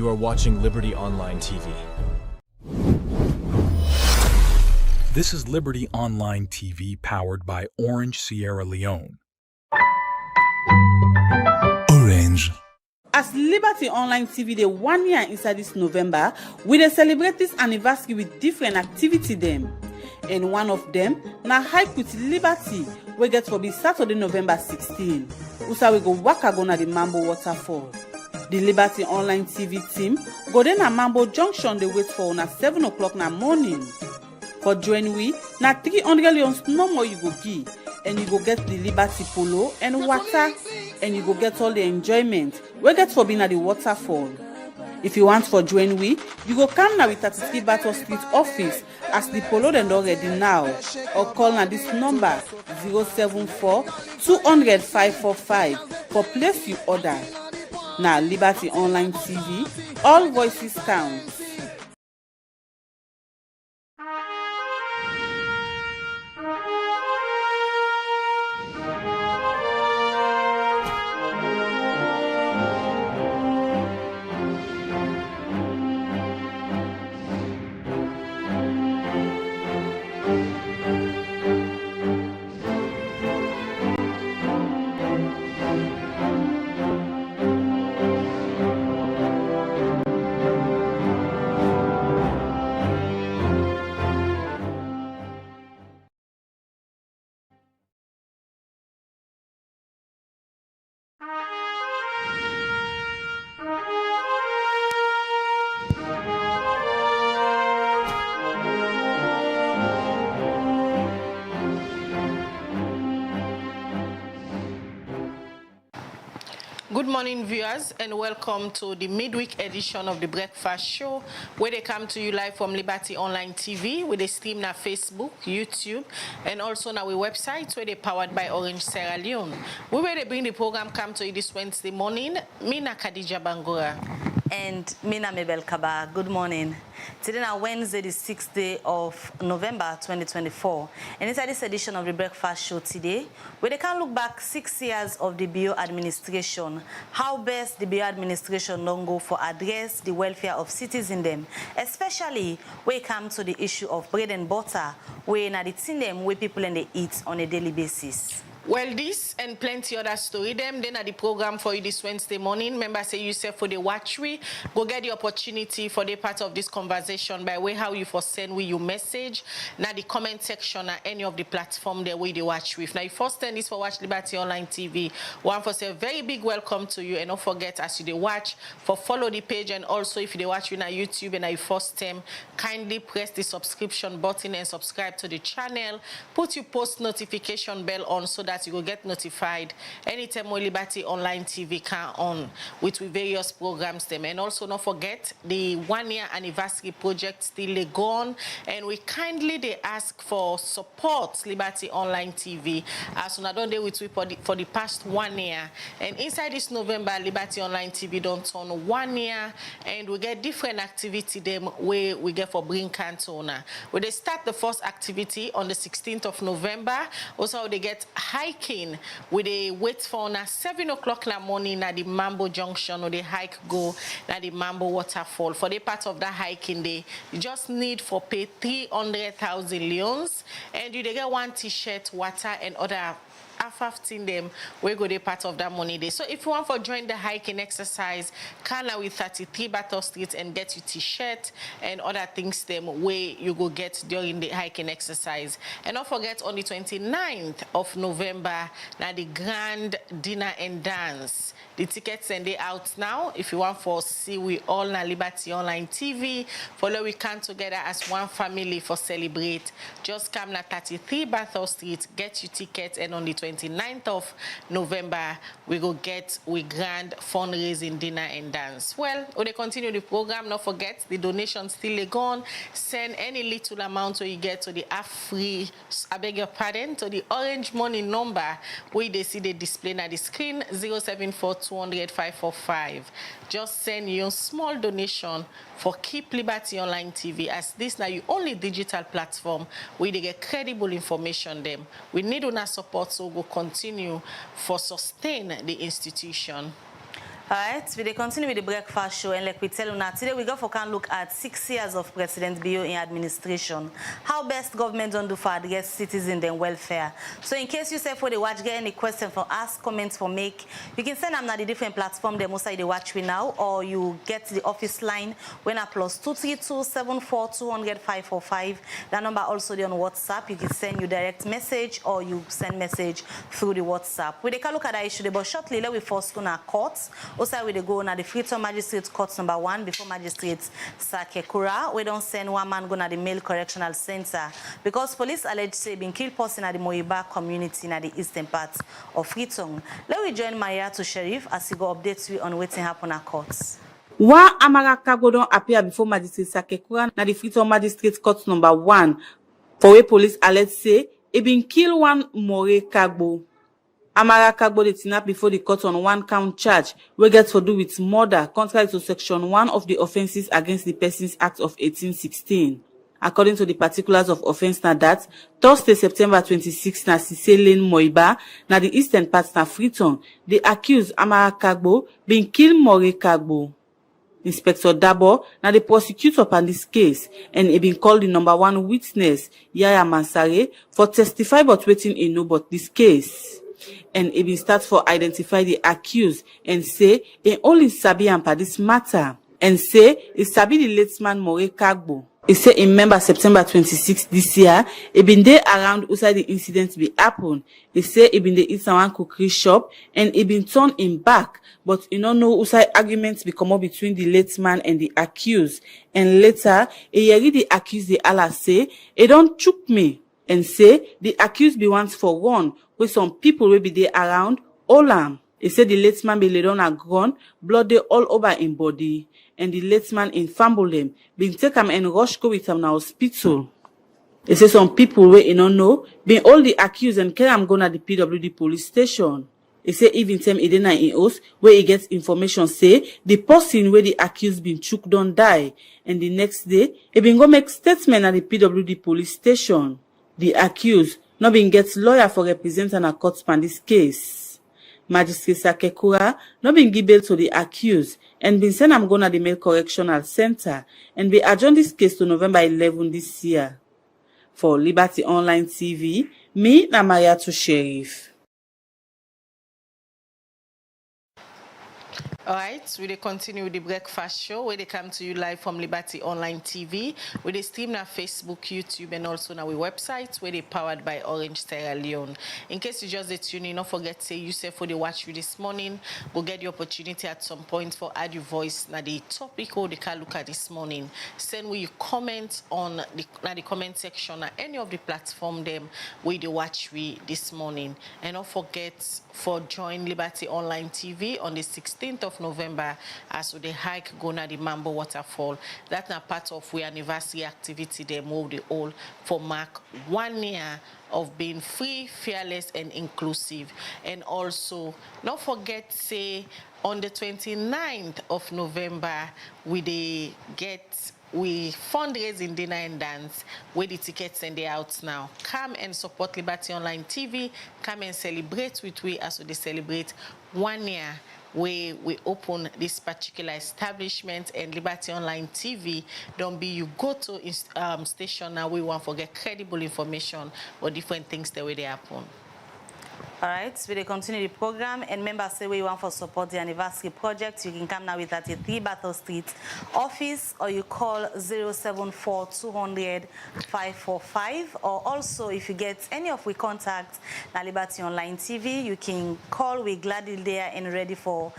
You are watching Liberty Online TV. This is Liberty Online TV powered by Orange Sierra Leone. Orange. As Liberty Online TV dey 1 year inside this November, we dey celebrate this anniversary with different activity dem. And one of them na hike with Liberty wey get for be Saturday, November 16. Usa we go waka go na the Mambo waterfall. The Liberty Online TV team go dey na Mambo Junction dey wait for una 7 o'clock na morning. For join we, na 300 leons no more you go give, and you go get the Liberty polo and water, and you go get all the enjoyment we get for being at the waterfall. If you want for join we, you go come now with 33 Battle Street office as the polo then already now, or call na this number 074 200 545 for place you order. Now Liberty Online TV, all voices count. Good morning, viewers, and welcome to the midweek edition of the Breakfast Show, where they come to you live from Liberty Online TV, where they stream na Facebook, YouTube, and also na our website, where they powered by Orange Sierra Leone. We will bring the program come to you this Wednesday morning. Mina Khadija Bangura. And Mina Mabel Kaba. Good morning. Today is Wednesday, the 6th day of November 2024. And inside this edition of the Breakfast Show today, where they can look back 6 years of the BO administration, how best the BO administration don't go for address the welfare of citizens them, especially when it comes to the issue of bread and butter, where na the thing them where people and they eat on a daily basis. Well, this and plenty other story them then at the program for you this Wednesday morning. Remember, say you say for the watch we go get the opportunity for the part of this conversation by way how you for send we your message now the comment section or any of the platform there we the watch with. Now you first send this for Watch Liberty Online TV. One for say a very big welcome to you, and don't forget as you the watch for follow the page, and also if you the watch you na YouTube and you first time kindly press the subscription button and subscribe to the channel. Put your post notification bell on so that you will get notified anytime when Liberty Online TV can on with various programs them. And also don't forget the 1 year anniversary project still gone, and we kindly they ask for support Liberty Online TV as soon as don't they with we for the past 1 year. And inside this November, Liberty Online TV don't turn 1 year, and we get different activity them where we get for bring Cantona. Where they start the first activity on the 16th of November. Also they get hiking with a wait for na 7 o'clock in the morning at the Mambo Junction, or the hike go at the Mambo waterfall. For the part of that hiking day, you just need for pay 300,000 leons, and you they get one t-shirt, water, and other A15 them we go the part of that money day. So if you want for join the hiking exercise, can now with 33 Battle Street and get your t-shirt and other things them where you go get during the hiking exercise. And don't forget on the 29th of November now the grand dinner and dance. The tickets and they out now. If you want for see we all na Liberty Online TV, follow we come together as one family for celebrate. Just come na 33 Battle Street, get your ticket, and on the 29th of November, we go get we grand fundraising dinner and dance. Well, when they continue the program, don't forget the donation still gone. Send any little amount so you get to the free, I beg your pardon, to the orange money number where they see the display on the screen 074 200 545. Just send your small donation for Keep Liberty Online TV, as this now your only digital platform where they get credible information them. We need our support so we'll continue for sustain the institution. Alright, we continue with the breakfast show, and like we tell you now, today we go for can look at 6 years of President Bio in administration. How best government don't do for address citizens and welfare. So in case you say for the watch, get any question for us, comments for make, you can send them on the different platform they most the watch we now, or you get the office line when I plus 232-74-200-545. That number also there on WhatsApp. You can send you direct message or you send message through the WhatsApp. We can look at that issue, but shortly let we first go to courts. Also, we go na the Freetown Magistrate Court number 1 before Magistrate Sakekura. We don't send one man go na the Male Correctional Center because police alleged say been killed person at the Moiba community in the eastern part of Freetown. Let we join Maria to Sheriff as he go updates we on what's happen at courts. One Amarakago don appear before Magistrate Sakekura na the Freetown Magistrate Court number 1 for where police alleged say he been killed one More Kagbo. Amara Kagbo dey before the court on 1 count charge wey get to do with murder contrary to section 1 of the Offences Against the Persons Act of 1816. According to the particulars of offence na that, Thursday, September 26 na Sise Lane Moiba na the eastern part na Freetown, the accused Amara Kagbo been kill More Kagbo. Inspector Dabo na the prosecutor on this case and he been called the number 1 witness, Yaya Mansare, for testify but waiting he know about this case. And he been start for identify the accused and say he only sabi am for this matter and say he sabi the late man More Kagbo. He say in member September 26 this year, he been there around outside the incident be happen. He say he been there eat one cookery shop and he been turned him back, but he don't know outside arguments be come up between the late man and the accused. And later, he hear the accused the Allah say, he don't choke me and say the accused be once for one with some people will be there around all am. He said the late man be laid on a ground, blood dey all over him body, and the late man in fumble him, been take him and rush go with him na hospital. He say some people wey he don't know, been all the accused and carry him go na the PWD police station. He say even time he dey na in house where he gets information say the person where the accused been chook don't die, and the next day he been go make statement at the PWD police station. The accused not been get lawyer for representing a court on this case. Magistrate Sakekura not been give bail to the accused and been sent am go na the Male Correctional Center and be adjourn this case to November 11 this year. For Liberty Online TV, me na Maria to Sheriff. All right, we continue with the breakfast show where they come to you live from Liberty Online TV. We they stream na Facebook, YouTube, and also na our website where they powered by Orange Sierra Leone. In case you just tune in, don't forget to say you say for the watch you this morning. We'll get the opportunity at some point for add your voice na the topic or the can look at this morning. Send we you comment on the comment section at any of the platform them where they watch we this morning. And don't forget for join Liberty Online TV on the 16th of November as we hike go na the Mambo waterfall. That's not part of we anniversary activity they move the all for mark 1 year of being free, fearless and inclusive. And also don't forget say on the 29th of November we fundraising dinner and dance where the tickets and they out now. Come and support Liberty Online TV. Come and celebrate with we as we celebrate 1 year where we open this particular establishment. And Liberty Online TV don't be you go to station now we want to get credible information or different things the way they happen. All right, we will continue the program, and members say we want for support the anniversary project. You can come now with 33 Battle Street office, or you call 074-200-545, or also if you get any of we contacts na Liberty Online TV, you can call. We gladly there and ready for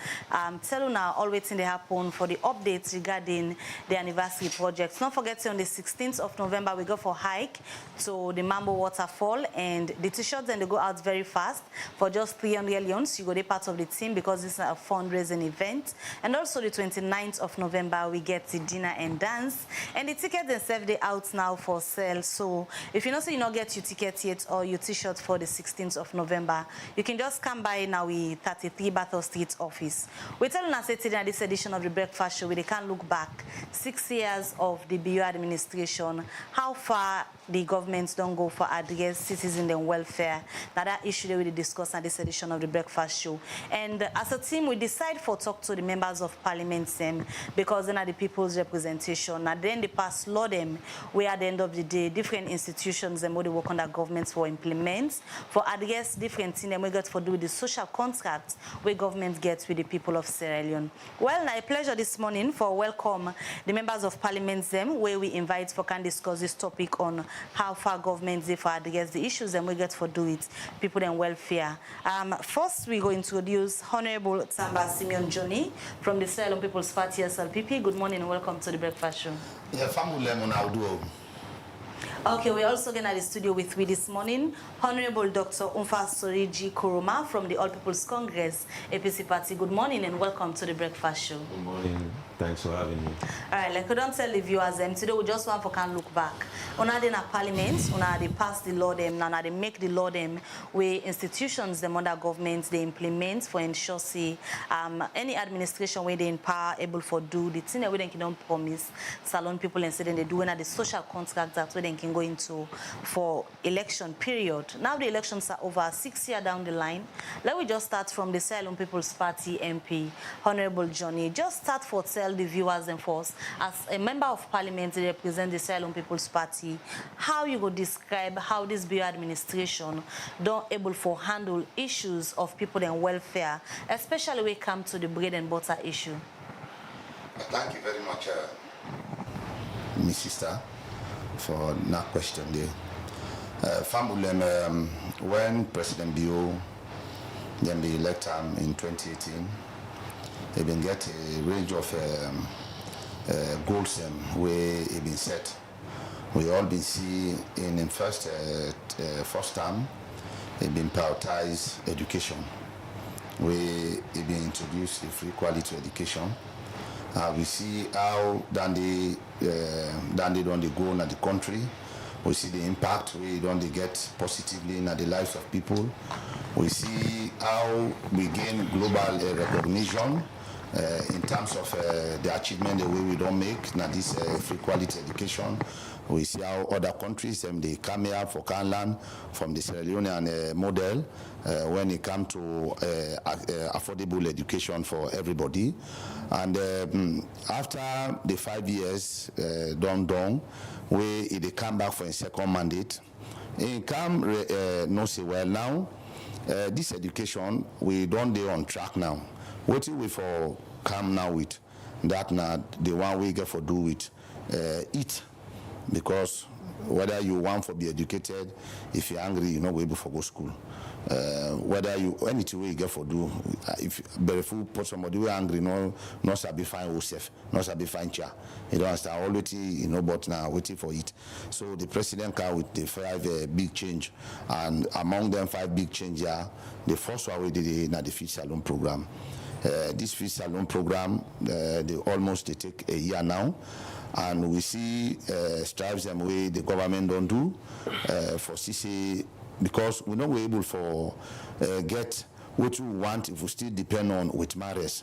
tell you now all waiting to happen for the updates regarding the anniversary project. Don't forget on the 16th of November we go for hike to the Mambo waterfall, and the t-shirts and they go out very fast. For just 300 leons, you go be part of the team because this is a fundraising event. And also the 29th of November, we get the dinner and dance. And the tickets themselves, they out now for sale. So if you know so you not get your ticket yet or your t-shirt for the 16th of November, you can just come by now with 33 Battle Street office. We tell you now say today this edition of the breakfast show, we can look back 6 years of the BU administration, how far the governments don't go for address citizen and welfare. Now that issue they will discuss at this edition of the Breakfast Show. And as a team, we decide for talk to the members of parliament because then are the people's representation. At the end, they pass law them, where at the end of the day, different institutions and what they work on that governments for implement, for address different things, and we get for do the social contracts where government gets with the people of Sierra Leone. Well, now a pleasure this morning for welcome the members of parliament where we invite for can discuss this topic on how far governments they for address the issues and we get for do it, people and welfare. First, we go introduce Honorable Tsamba Simeon Johnny from the Sierra Leone People's Party, SLPP. Good morning and welcome to the Breakfast Show. Yeah, okay, we're also going to the studio with me this morning, Honorable Dr. Umfa Soriji Kuruma from the All People's Congress, APC Party. Good morning and welcome to the Breakfast Show. Good morning. Thanks for having me. All right, like I don't tell the viewers, today we just want for can look back. Una in a parliament, una they pass the law them, now they make the law them where institutions, the other governments, they implement for ensure see any administration where they in power able for do the thing where they can promise Salone people and say then they do the social contract that where they can go into for election period. Now the elections are over 6 years down the line. Let me just start from the Salone People's Party MP, Honorable Johnny. Just start for tell the viewers and force as a member of parliament to represent the Salone People's Party, how you would describe how this bill administration don't able for handle issues of people and welfare, especially when it comes to the bread and butter issue. Thank you very much, Miss Sister, for that question there. When President Bio then be elected in 2018, they been get a range of goals where it been set. We all been see in the first term, it been prioritize education. We it been introduced a free quality education. We see how then they don't go in the country. We see the impact we don't get positively in the lives of people. We see how we gain global recognition in terms of the achievement the way we don't make now this free quality education. We see how other countries they come here for can learn from the Sierra Leonean model when it comes to affordable education for everybody. And after the 5 years done, they come back for a second mandate. They come no say well now. This education we don't be on track now. What do we for come now with that now the one we get for do with eat, because whether you want to be educated, if you're angry, you're not able to go to school. Whether you anything we get for do, if barefoot put somebody who angry, no sabi fine yourself, no sabi fine chair. You don't understand already, but now waiting for it. So the president came with the 5 big change, and among them 5 big change here, the first one we did in the Feed Salone program. This Feed Salone program, they take a year now. And we see strives and way the government don't do for CC, because we're not able for get what we want if we still depend on with marriage.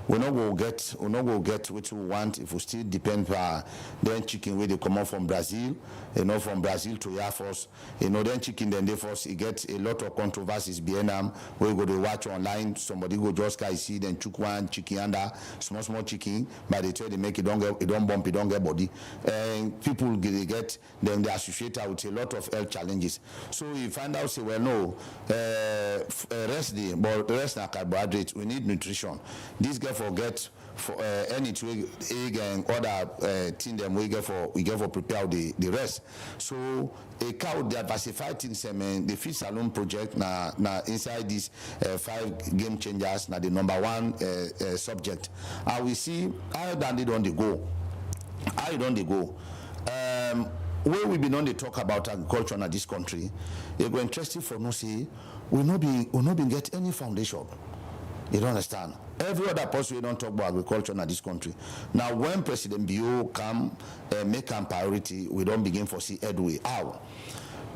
We're not going to get what we want if we still depend on then chicken where they come out from Brazil, from Brazil to Air Force, then chicken then they force it gets a lot of controversies behind them. Where you go to watch online, somebody go just guy see then chook one chicken under small chicken, but they tell they make it don't bump, it don't get body, and people get then they associate with a lot of health challenges. So you find out say well no, rest day, but the rest are carbohydrates. We need nutrition. This guy forget for any egg and other thing them we get for prepare the rest. So a cow diversified things the Feed Salone project now inside these 5 game changers now the number 1 subject. And we see how than they don't go. How don't they go? Where we been on the talk about agriculture in this country, it go interesting for no see we not be get any foundation. You don't understand. Every other person we don't talk about agriculture in this country. Now, when President Bio come make a priority, we don't begin for see headway. How?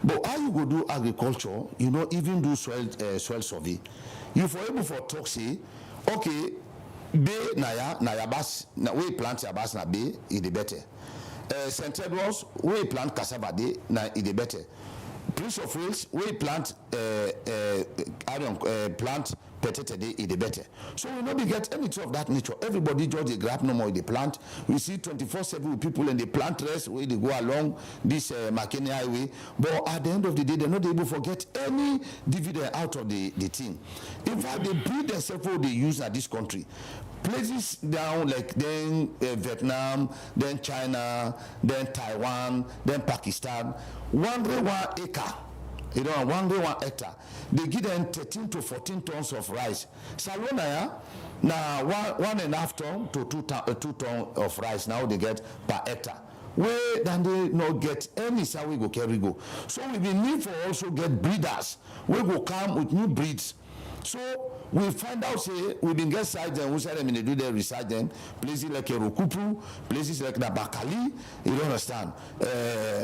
But how you go do agriculture? Even do soil survey. You for able for talk say, okay, bay na bas na we plant ya bas na bay it better. St. Edwards we plant cassava day na it better. Prince of Wales, we plant plant potato day is the better. So we not get anything of that nature. Everybody just they grab no more they plant. We see 24/7 with people and they plant rest where they go along this McKinney Highway. But at the end of the day, they're not able to get any dividend out of the thing. In fact, they breed themselves what they use at this country. Places down like then Vietnam, then China, then Taiwan, then Pakistan, 1 acre. You know, 1 hectare. They give them 13 to 14 tons of rice. Salone, now 1.5 ton to 2 ton of rice now they get per hectare. Where then they not get any so we go carry go. So we will need for also get breeders. We go come with new breeds. So we find out, say, we been get side them, we say them in the do their research them, places like Erokupu, places like Nabakali, you don't understand.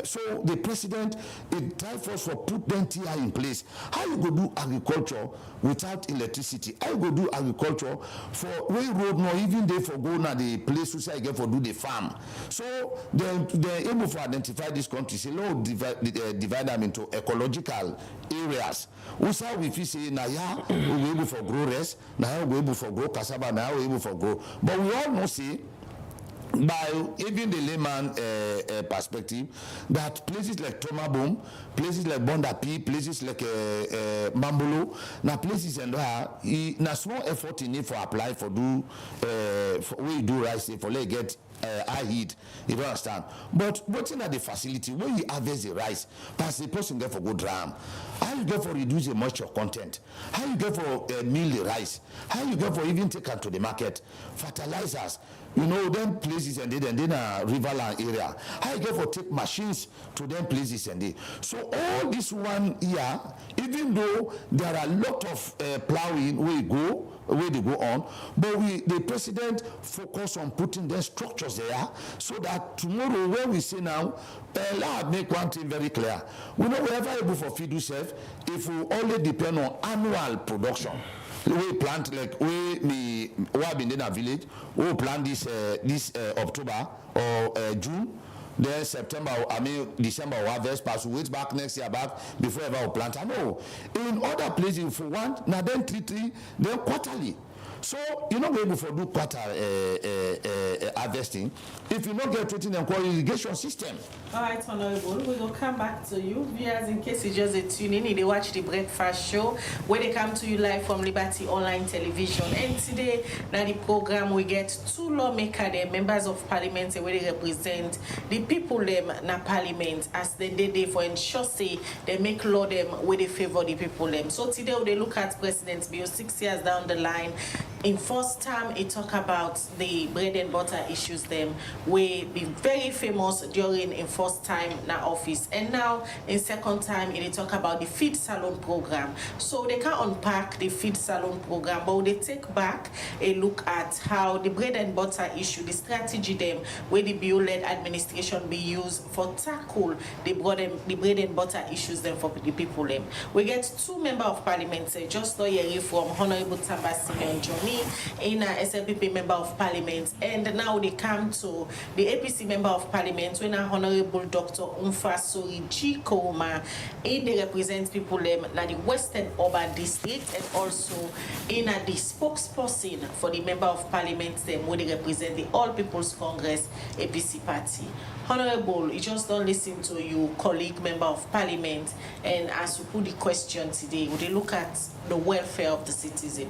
So the president, it tried for us to put them TI in place. How you go do agriculture without electricity? How you go do agriculture for way road, not even they for go na the place we say get for do the farm. So they're able to identify this country, say, Lord, divide them into ecological areas. We say we feel say, na yeah, we able for grow rice, now we able for grow cassava, now we able for grow. But we all know say, by even the layman perspective, that places like Tomabom, places like Bondapi, places like Mambolo, now places and na small effort in it for apply for do we do rice for let get high heat, you don't understand. But what's in the facility when you harvest the rice, pass the person get for good dram. How you get for reduce the moisture content? How you get for meal the rice? How you get for even take them to the market? Fertilizers, you know, them places and then riverland area. How you get for take machines to them places and they. So all this 1 year, even though there are a lot of plowing where they go on, but the president focus on putting their structures there so that tomorrow when we say now, let's make one thing very clear. We know we're ever able for feed yourself if we only depend on annual production. We plant like we have been in a village, we plant this October or June. Then September, December, we harvest, pass, we wait back next year back before ever we plant. I know. In other places, if we want, now then 3, then quarterly. So you're not able to do quarter harvesting if you not get treating and irrigation system. All right, Honorable, we will come back to you. Viewers, in case you just tune in, they watch the breakfast show where they come to you live from Liberty Online Television. And today, now the program we get 2 lawmakers, the members of parliament, where they represent the people them na parliament as they did for ensure say they make law them where they favor the people them. So today they look at President's Bill 6 years down the line. In first time, it talk about the bread and butter issues them we be very famous during in first time na office, and now in second time it talk about the feed salon program. So they can unpack the feed salon program, but they take back a look at how the bread and butter issue, the strategy them where the bill-led administration be used for tackle the bread and butter issues them for the people them. We get 2 members of parliament, just now here from Honorable Tamba Simeon Johnny, in a SLPP member of parliament, and now they come to the APC member of parliament when a Honorable Dr. Umfasori G. Koma, in they represent people them na the Western Urban District, and also in a the spokesperson for the member of parliament them where they represent the All People's Congress APC party. Honorable, you just don't listen to your colleague member of parliament, and as you put the question today, would they look at the welfare of the citizen?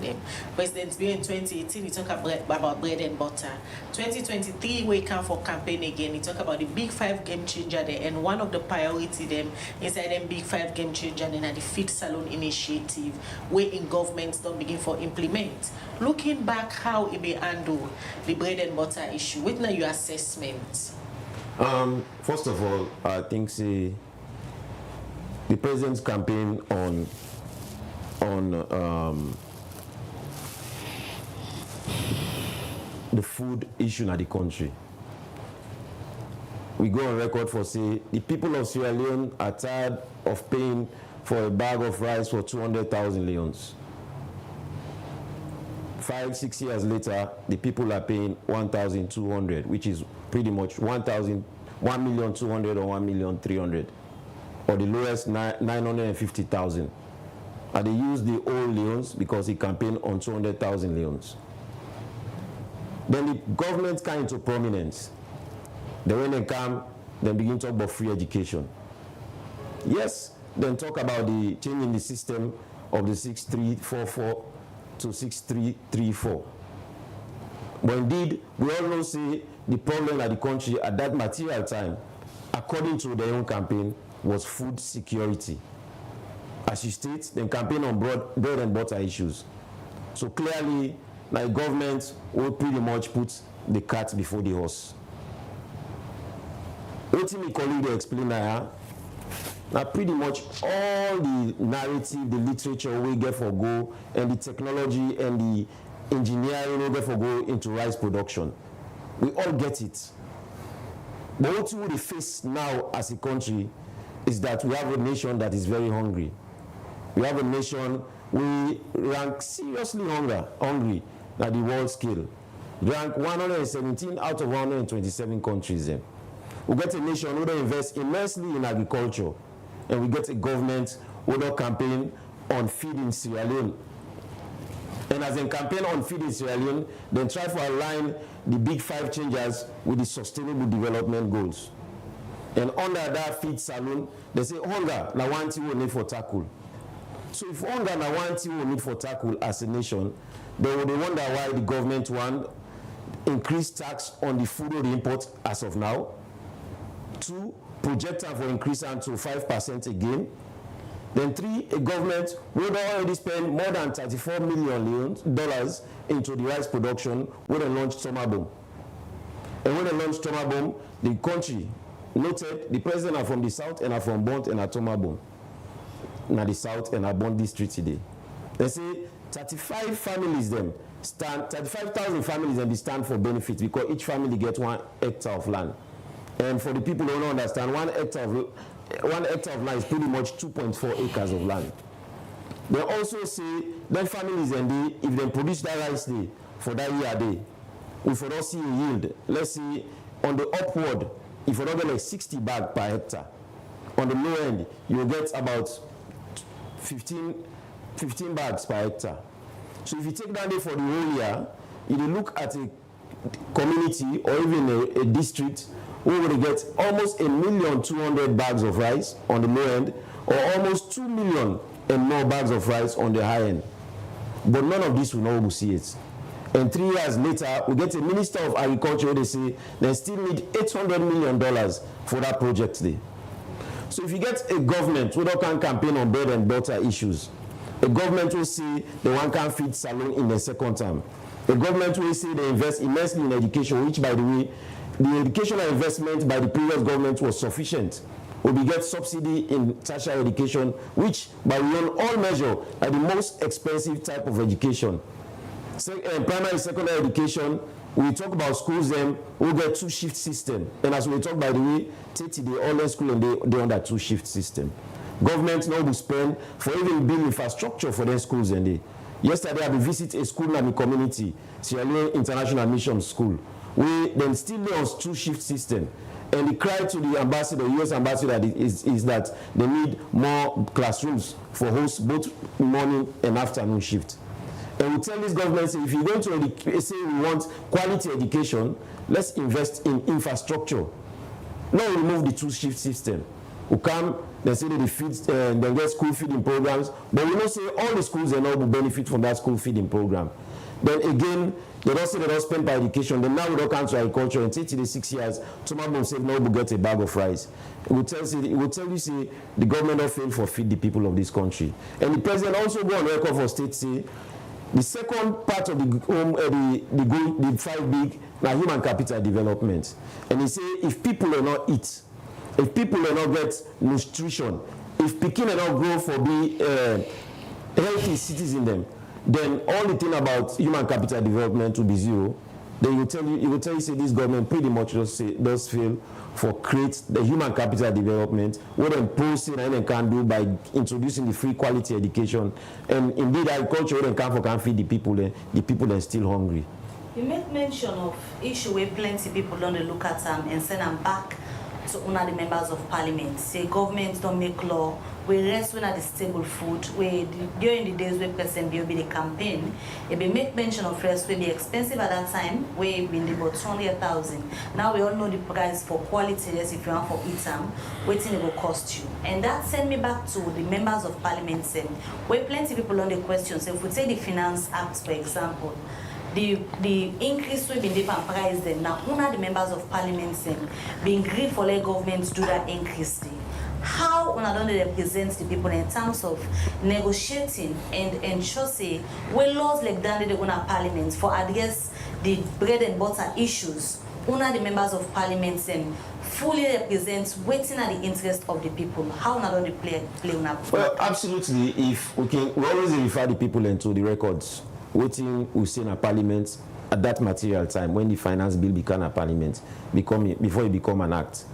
President Bill in 2018, he talked about bread and butter. 2023, we come for campaign again. He talked about the big 5 game changer there, and one of the priority them inside them big 5 game changer then are the feed salon initiative, where in government don't begin for implement. Looking back, how it be handle the bread and butter issue? With now your assessment. First of all, I think the president's campaign on the food issue in the country. We go on record for say the people of Sierra Leone are tired of paying for a bag of rice for 200,000 leones. 5-6 years later, the people are paying 1,200, which is pretty much 1,200,000 or 1,300,000 or the lowest 950,000. And they use the old leons because he campaigned on 200,000 leons. Then the government came into prominence. Then when they come, they begin to talk about free education. Yes, then talk about the change in the system of the 6344 to 6334. But indeed, we all know say the problem at the country at that material time, according to their own campaign, was food security. As you state, they campaign on bread and butter issues. So clearly, like government will pretty much put the cart before the horse. What my colleague explain now pretty much all the narrative, the literature we get for go, and the technology and the engineering we get for go into rice production. We all get it. But what we face now as a country is that we have a nation that is very hungry. We have a nation we rank seriously hungry at the world scale. Rank 117 out of 127 countries. We get a nation who don't invest immensely in agriculture, and we get a government who don't campaign on feeding Sierra Leone. And as they campaign on feeding Sierra Leone, they try to align the big 5 changes with the sustainable development goals. And under that feed Salone, they say hunger na one thing we need for tackle. So if hunger na one thing we need for tackle as a nation, they would wonder why the government want increase tax on the food we import as of now. 2, project for increase to 5% again. Then 3, a government would already spend more than $34 million into the rice production when they launched summer bomb. And when they launched summer bomb, the country noted the president are from the south and are from Bont and Atomabon. Now the south and Bont district today. They say 35 families them stand, 35,000 families them stand for benefit because each family get 1 hectare of land. And for the people who don't understand, 1 hectare of land is pretty much 2.4 acres of land. They also say that families and if they produce that rice day for that year day, if we don't see a yield, let's say on the upward, if you don't get like 60 bags per hectare, on the low end, you get about 15 bags per hectare. So if you take that day for the whole year, if you look at a community or even a district, we will get almost 1,200,000 bags of rice on the low end, or almost 2 million and more bags of rice on the high end. But none of this will not see it. And 3 years later, we get a Minister of Agriculture where they say they still need $800 million for that project there. So if you get a government who don't campaign on bread and butter issues, a government will say they want to feed Salone in the second term, a government will say they invest immensely in education, which by the way, the educational investment by the previous government was sufficient. We get subsidy in tertiary education, which by all measure are the most expensive type of education. Primary secondary education, we talk about schools then we get 2-shift system, and as we talk by the way, Teti the online school and they under 2-shift system. Government now will spend for even build infrastructure for their schools and they. Yesterday I visit a school in the community, Sierra Leone International Mission School. We then still on 2-shift system, and the cry to the ambassador, U.S. ambassador, is that they need more classrooms for host both morning and afternoon shift. And we tell this government, if you're going to say we want quality education, let's invest in infrastructure. Now we remove the 2-shift system. We come, they say they feed, they get school feeding programs, but we don't say all the schools they now will benefit from that school feeding program. Then again, they don't say they don't spend by education. Then now we don't come to agriculture and take the 6 years. Tomorrow say no, we get a bag of rice. It will tell you say the government don't fail for feed the people of this country. And the president also go on record for state say the second part of the 5 big now human capital development. And he say if people will not eat, if people will not get nutrition, if people will not grow for be healthy citizens them, then all the thing about human capital development will be zero. Then it will tell you say this government pretty much does fail for create the human capital development, what them posting and they can do by introducing the free quality education, and indeed agriculture what they can feed the people are still hungry. You make mention of issue where plenty people don't look at them and send them back to una the members of parliament. Say government don't make law. We rest when at the stable food. During the days where President Bio be the campaign, it be make mention of rest will be expensive at that time. We been about 200,000. Now we all know the price for quality. Yes, if you want for eat waiting it will cost you. And that send me back to the members of parliament. Where plenty people on the question. So if we take the Finance Act for example. The increase will be different price then. Now, one of the members of parliament being agreed for the government to do that increase. How one don't represent the people in terms of negotiating and ensure say when laws like that they go to parliament for address the bread and butter issues. One of the members of parliament fully represents waiting at the interest of the people. How not only play on well, absolutely. If we always refer the people into the records. Waiting we see in a parliament at that material time when the finance bill became a parliament, before it become an act.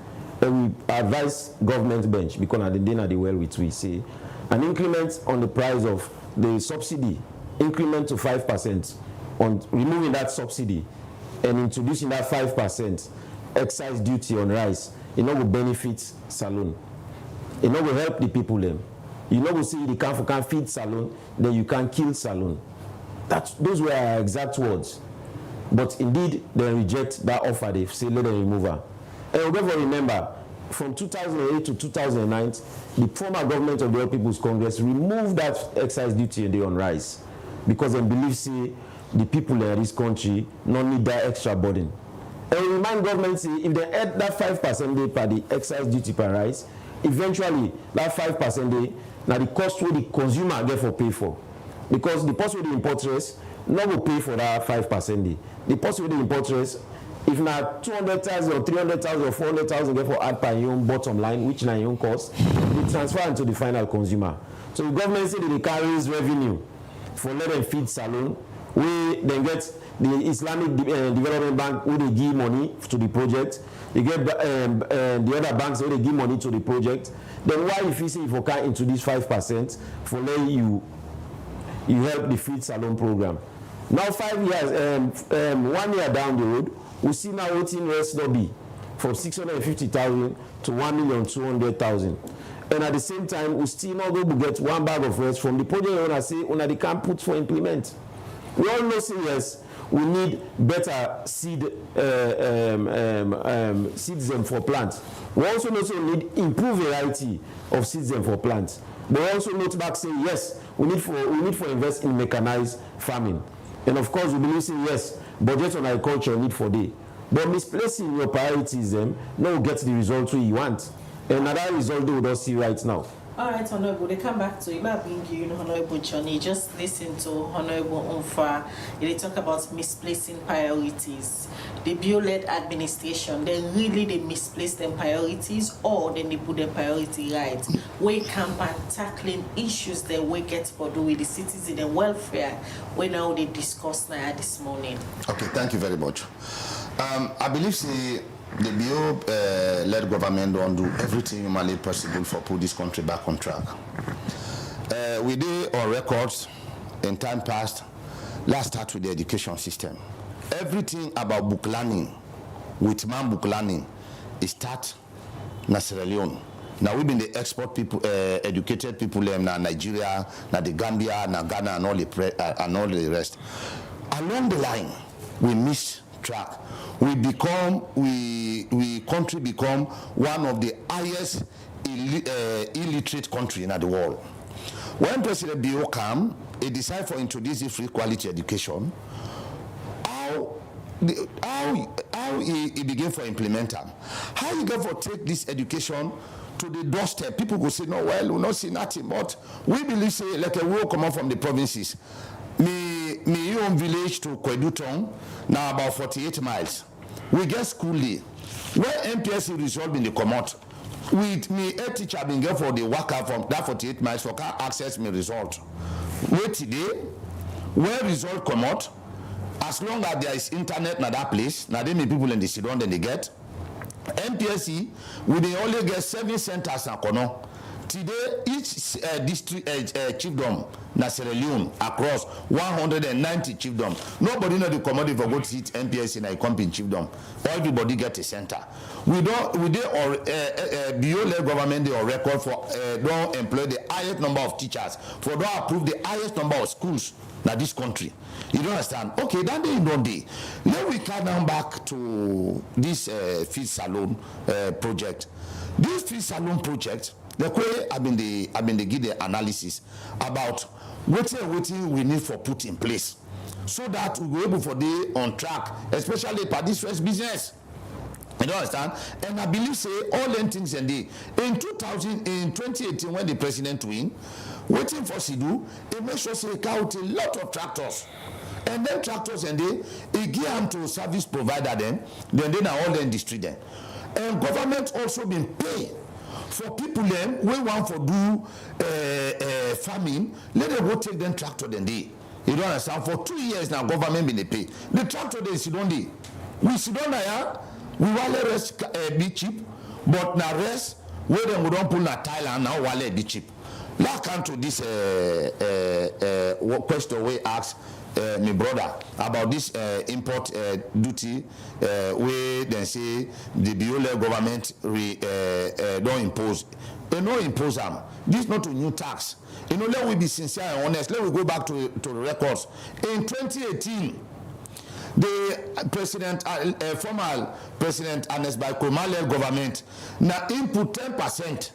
And we advise government bench because at the dinner of the well which we say an increment on the price of the subsidy, increment to 5% on removing that subsidy and introducing that 5% excise duty on rice. It will benefit Salone. It will help the people them. You know we say you can feed Salone, then you can kill Salone. Those were our exact words. But indeed, they reject that offer. They say, let them remove her. And we never remember, from 2008 to 2009, the former government of the All People's Congress removed that excise duty on rice because they believe, say, the people in this country don't need that extra burden. And we remind government, say, if they add that 5% per the excise duty per rice, eventually, that 5% now the cost will the consumer get for pay for. Because the person with the import rates not will pay for that 5%. The person with the import rates, if now 200,000 or 300,000 or 400,000 get for add per your own bottom line, which now your own cost, we transfer into the final consumer. So the government say that they can raise revenue for let them feed Salone. We then get the Islamic Development Bank where they give money to the project. You get the other banks where they give money to the project. Then why if you say if you can introduce 5% for let you help the Feed Salone program. Now 5 years, 1 year down the road, we see now waiting rest lobby from 650,000 to 1,200,000. And at the same time, we still not going to get one bag of rest from the project owner say, they can't put for implement. We all know say yes, we need better seeds for plants. We also know say we need improved variety of seeds for plants. But we also note back saying yes, we need for invest in mechanized farming. And of course we believe saying yes, budget on agriculture need for day. But misplacing your priorities no get the result you want. And another result we don't see right now. All right, Honorable, they come back to you. Honorable Johnny, just listen to Honorable Unfa. They talk about misplacing priorities. The bill-led administration, then really they misplace them priorities or then they put their priority right. We campaign tackling issues that we get for do with the citizen and welfare when now they discuss now this morning. Okay, thank you very much. I believe the BO-led government don't do everything humanly possible for put this country back on track. We did on records in time past. Let's start with the education system. Everything about book learning, with man book learning, is start in Sierra Leone. Now we've been the export people, educated people in Nigeria, na the Gambia, na Ghana, and all the rest. Along the line, we miss track. We country become one of the highest illiterate country in the world. When President Bio came, he decided to introduce the free quality education. How he began to implement them. How you go for take this education to the doorstep? People go say, no, well, we not see nothing, but we believe say like a will come out from the provinces. My own village to Kweduton, now about 48 miles. We get school day. Where MPSC result in the commot, with me a teacher been there for the worker from that 48 miles for can access me result. Wait today, where result come out, as long as there is internet na that place, now they may people in the Sidon then they get. MPSC, we they only get 7 centers in Kono. Today, each district chiefdom na Sierra Leone across 190 chiefdom. Nobody know the commodity for go to seat MPS in a company chiefdom. Everybody get a center. We did or BOL government they on record for don't employ the highest number of teachers for don't approve the highest number of schools in this country. You don't understand? Okay, that day don't day. Then we come down back to this field salon project. This field salon project. The way I've been give the analysis about what we need for put in place so that we will be able for the on track, especially for this first business. You don't understand? And I believe say all them things and in 2018 when the president win, waiting for Sidu, he make sure say count a lot of tractors. And then tractors and he give them to service provider then are all then distributed. And government also been paid for people them we want for do farming, let them go take them tractor then they. You don't understand? For 2 years now, government been pay. The tractor they sit on the. We sit on there, we want rest be cheap, but now rest where them we don't pull na Thailand now wallet be cheap. Now come to this question we ask my brother about this import duty where they say the BOL government don't impose. They don't impose them. This is not a new tax. You know, let we be sincere and honest. Let we go back to the records. In 2018, the former President Ernest Bai Koroma government now input 10%.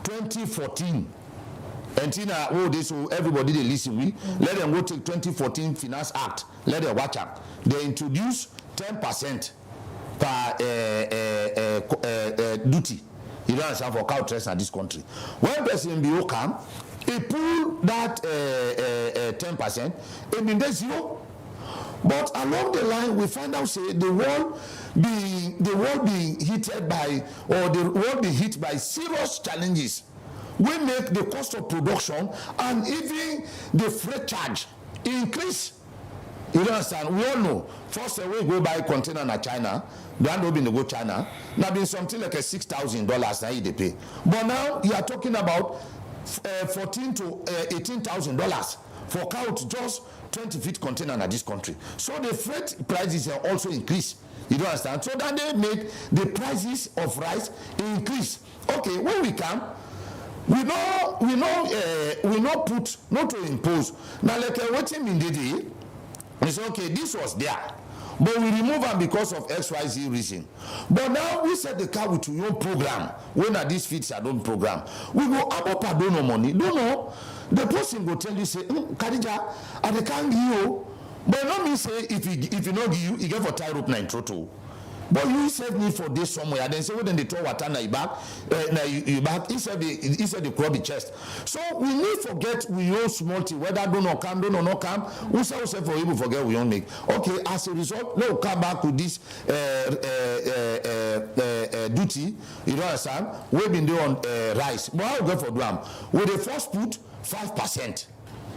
2014. And this everybody they listen with. Let them go take 2014 Finance Act. Let them watch out. They introduce 10% per duty. You don't understand for cow trust in this country. When President BO come, he pull that 10%. It means there's zero. But along the line, we find out say the world being hit by serious challenges. We make the cost of production and even the freight charge increase. You don't understand? We all know. First, we go buy a container in China. Brand will be go China. Now, been something like $6,000 now they pay. But now you are talking about $14,000 to $18,000 for count just 20-feet container in this country. So the freight prices are also increase. You don't understand? So that they make the prices of rice increase. Okay, when we come. We not put, not to impose. Now, like what you mean, we say, okay, this was there, but we remove them because of XYZ reason. But now we set the car with your program. When are these feeds are done program? We go about pardon no money. Don't know. The person go tell you, say, Kadija, I can't give you. But not me say, if you not give you, you get for tie rope 9 throttle. But you save me for this somewhere. Then say, well, then they throw water na you back. You back. He said the crabby chest. So we need forget we own small tea. Whether don't not come. We say for you forget we own make. Okay, as a result, let's come back to this duty. You know understand? We've been doing rice. But how we go for drum? We the first put 5%.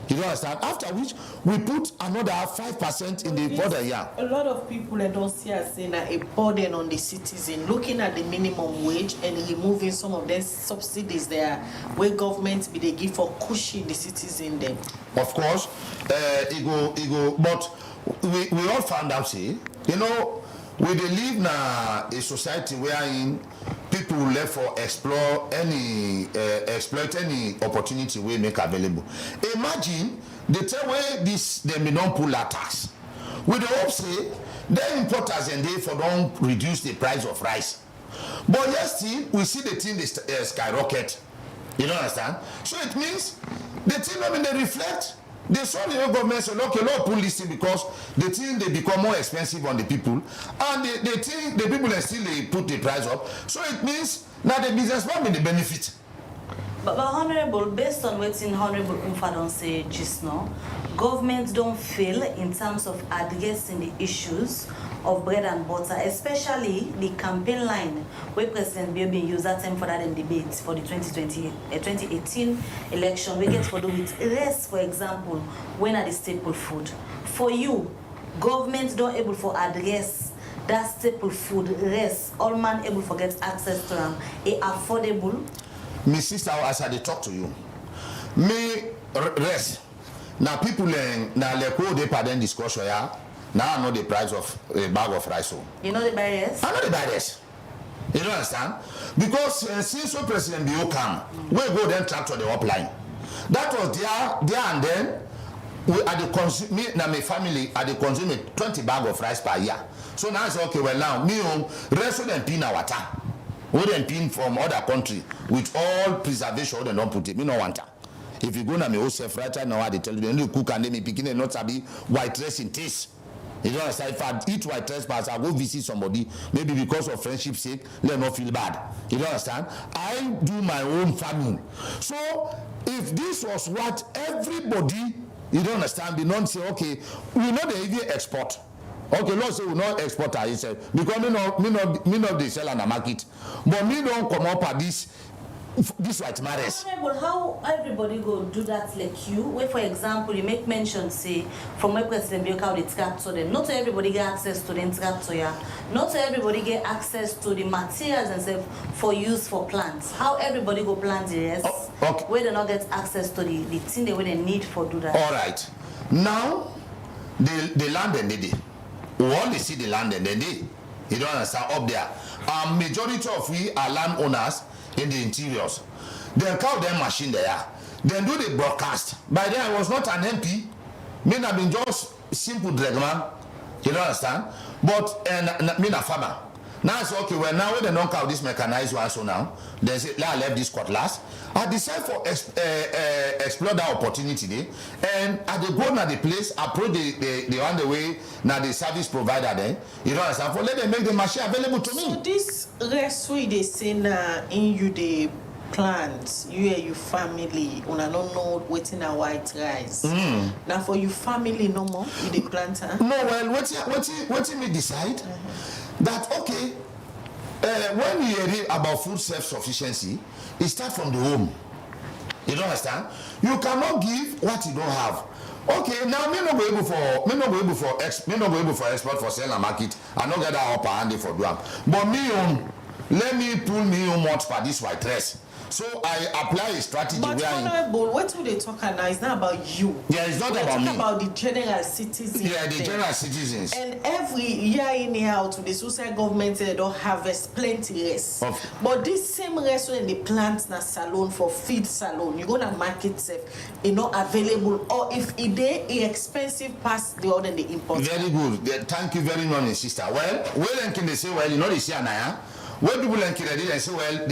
You don't understand? After which we put another 5% in the further year. A lot of people don't see us saying a burden on the citizen, looking at the minimum wage and removing some of the subsidies there where government be they give for cushion the citizen them. Of course, but we all found out, say, you know, we live in a society wherein people left for exploit any opportunity we make available. Imagine the time where they don't pull that tax. We the hope say the importers and they for don't reduce the price of rice. But yes, still we see the thing skyrocket. You don't understand? So it means the thing they reflect. They saw the government say, okay, Lord, pull this thing because the thing they become more expensive on the people, and they think the people still they put the price up. So it means now the businessman will benefit. But Honorable, based on what Honorable Umfa don't say just now, governments don't fail in terms of addressing the issues of bread and butter, especially the campaign line where President Biobi used that time for that in debates for the 2018 election. We get for do with rest, for example, when are the staple food. For you, governments don't able for address that staple food rest, all man able for get access to them, a affordable. me sister, as I dey talk to you, me rest. Now people now like who they pardon discussion yeah. Now I know the price of a bag of rice. You know the barriers? I know the barriers. You don't understand? Because since when President Bio come, we go then tractor the upline. That was there and then. We at the consume me and my family at the consume 20 bag of rice per year. So now I say okay, well now me rest than pin our water. We then pin from other country with all preservation. They don't put it. Me no want that. If you go na me yourself right now, they tell you only cook and then me picking and not sabi white rice in taste. You don't understand? If I eat white rice, I go visit somebody, maybe because of friendship sake, let not feel bad. You don't understand? I do my own farming. So if this was what everybody, you don't understand, they don't say, okay, we know they even export. Okay, let's say we not export ourselves because me not they sell on the market, but me don't come up at this white matters. But how everybody go do that like you? Where, for example, you make mention, say, from where President Bioka the tractor them. Not everybody get access to the tractor, yeah. Not everybody get access to the materials and stuff for use for plants. How everybody go plant the rest? Okay. Where they not get access to the thing they need for do that. All right. Now, the land and they we only see the land and they. You don't understand up there. Majority of we are landowners in the interiors. Then call them machine there. Then do the broadcast. By then I was not an MP. Me have been just simple dragman. You don't understand? But me a farmer. Now I say okay, well now when they don't call this mechanized one so now, they say I left this cutlass. I decide for explore that opportunity there. And at the go na the place, approach the on the way now the service provider there. You don't understand? For let them make the machine available to me. So this rest way they say in you the plants, you and your family, una don't know waiting a white rice. Now for your family no more, you the plant, huh? No, well, what me decide that okay, when you hear about food self-sufficiency, it starts from the home. You don't understand? You cannot give what you don't have. Okay, now me not go able for export for sell and market. I not get that upper hand for do am. But me let me pull me much for this white dress. So I apply a strategy. But honorable, what do they talk now? It's not about you. Yeah, it's not about me. It's about the general citizens. Yeah, the general citizens. And every year in here out to the social government, they don't harvest plenty rest. But this same rest when they plant na Salone for feed Salone, you gonna market safe, it not available, or if it is expensive past the other they import. Very good. Thank you very much, sister. Well, then can they say, well, you know, they say Anaya. When people in Kennedy and say, well,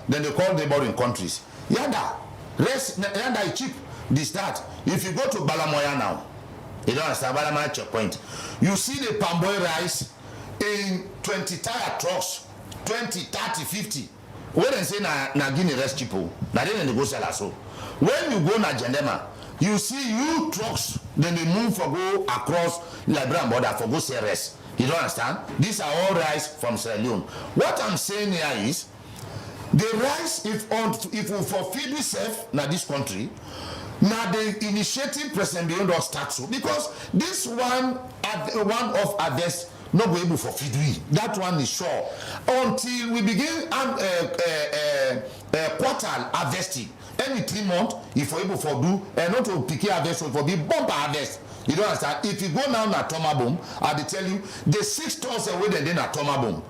then they call neighboring countries. Yada, yada is cheap. They start. If you go to Balamoya now, you don't understand Balamoya checkpoint. You see the palm boy rice in 20 tire trucks, 20, 30, 50. When they say na Guinea rest cheapo, na then they go sell us so. When you go na Jendema, you see you trucks, then they move for go across Liberian border for go sell rest. You don't understand? These are all rice from Sierra Leone. What I'm saying here is, the rice, if we for feed itself na this country, now the initiative President Biondo starts so because this one of harvest not go able for feed we. That one is sure until we begin quarter harvesting. Any 3 months, if we're able for do and not to pick harvest for be bumper harvest. You don't understand? If you go now na Tomabom, I tell you the 6 tons away then na Tomabom.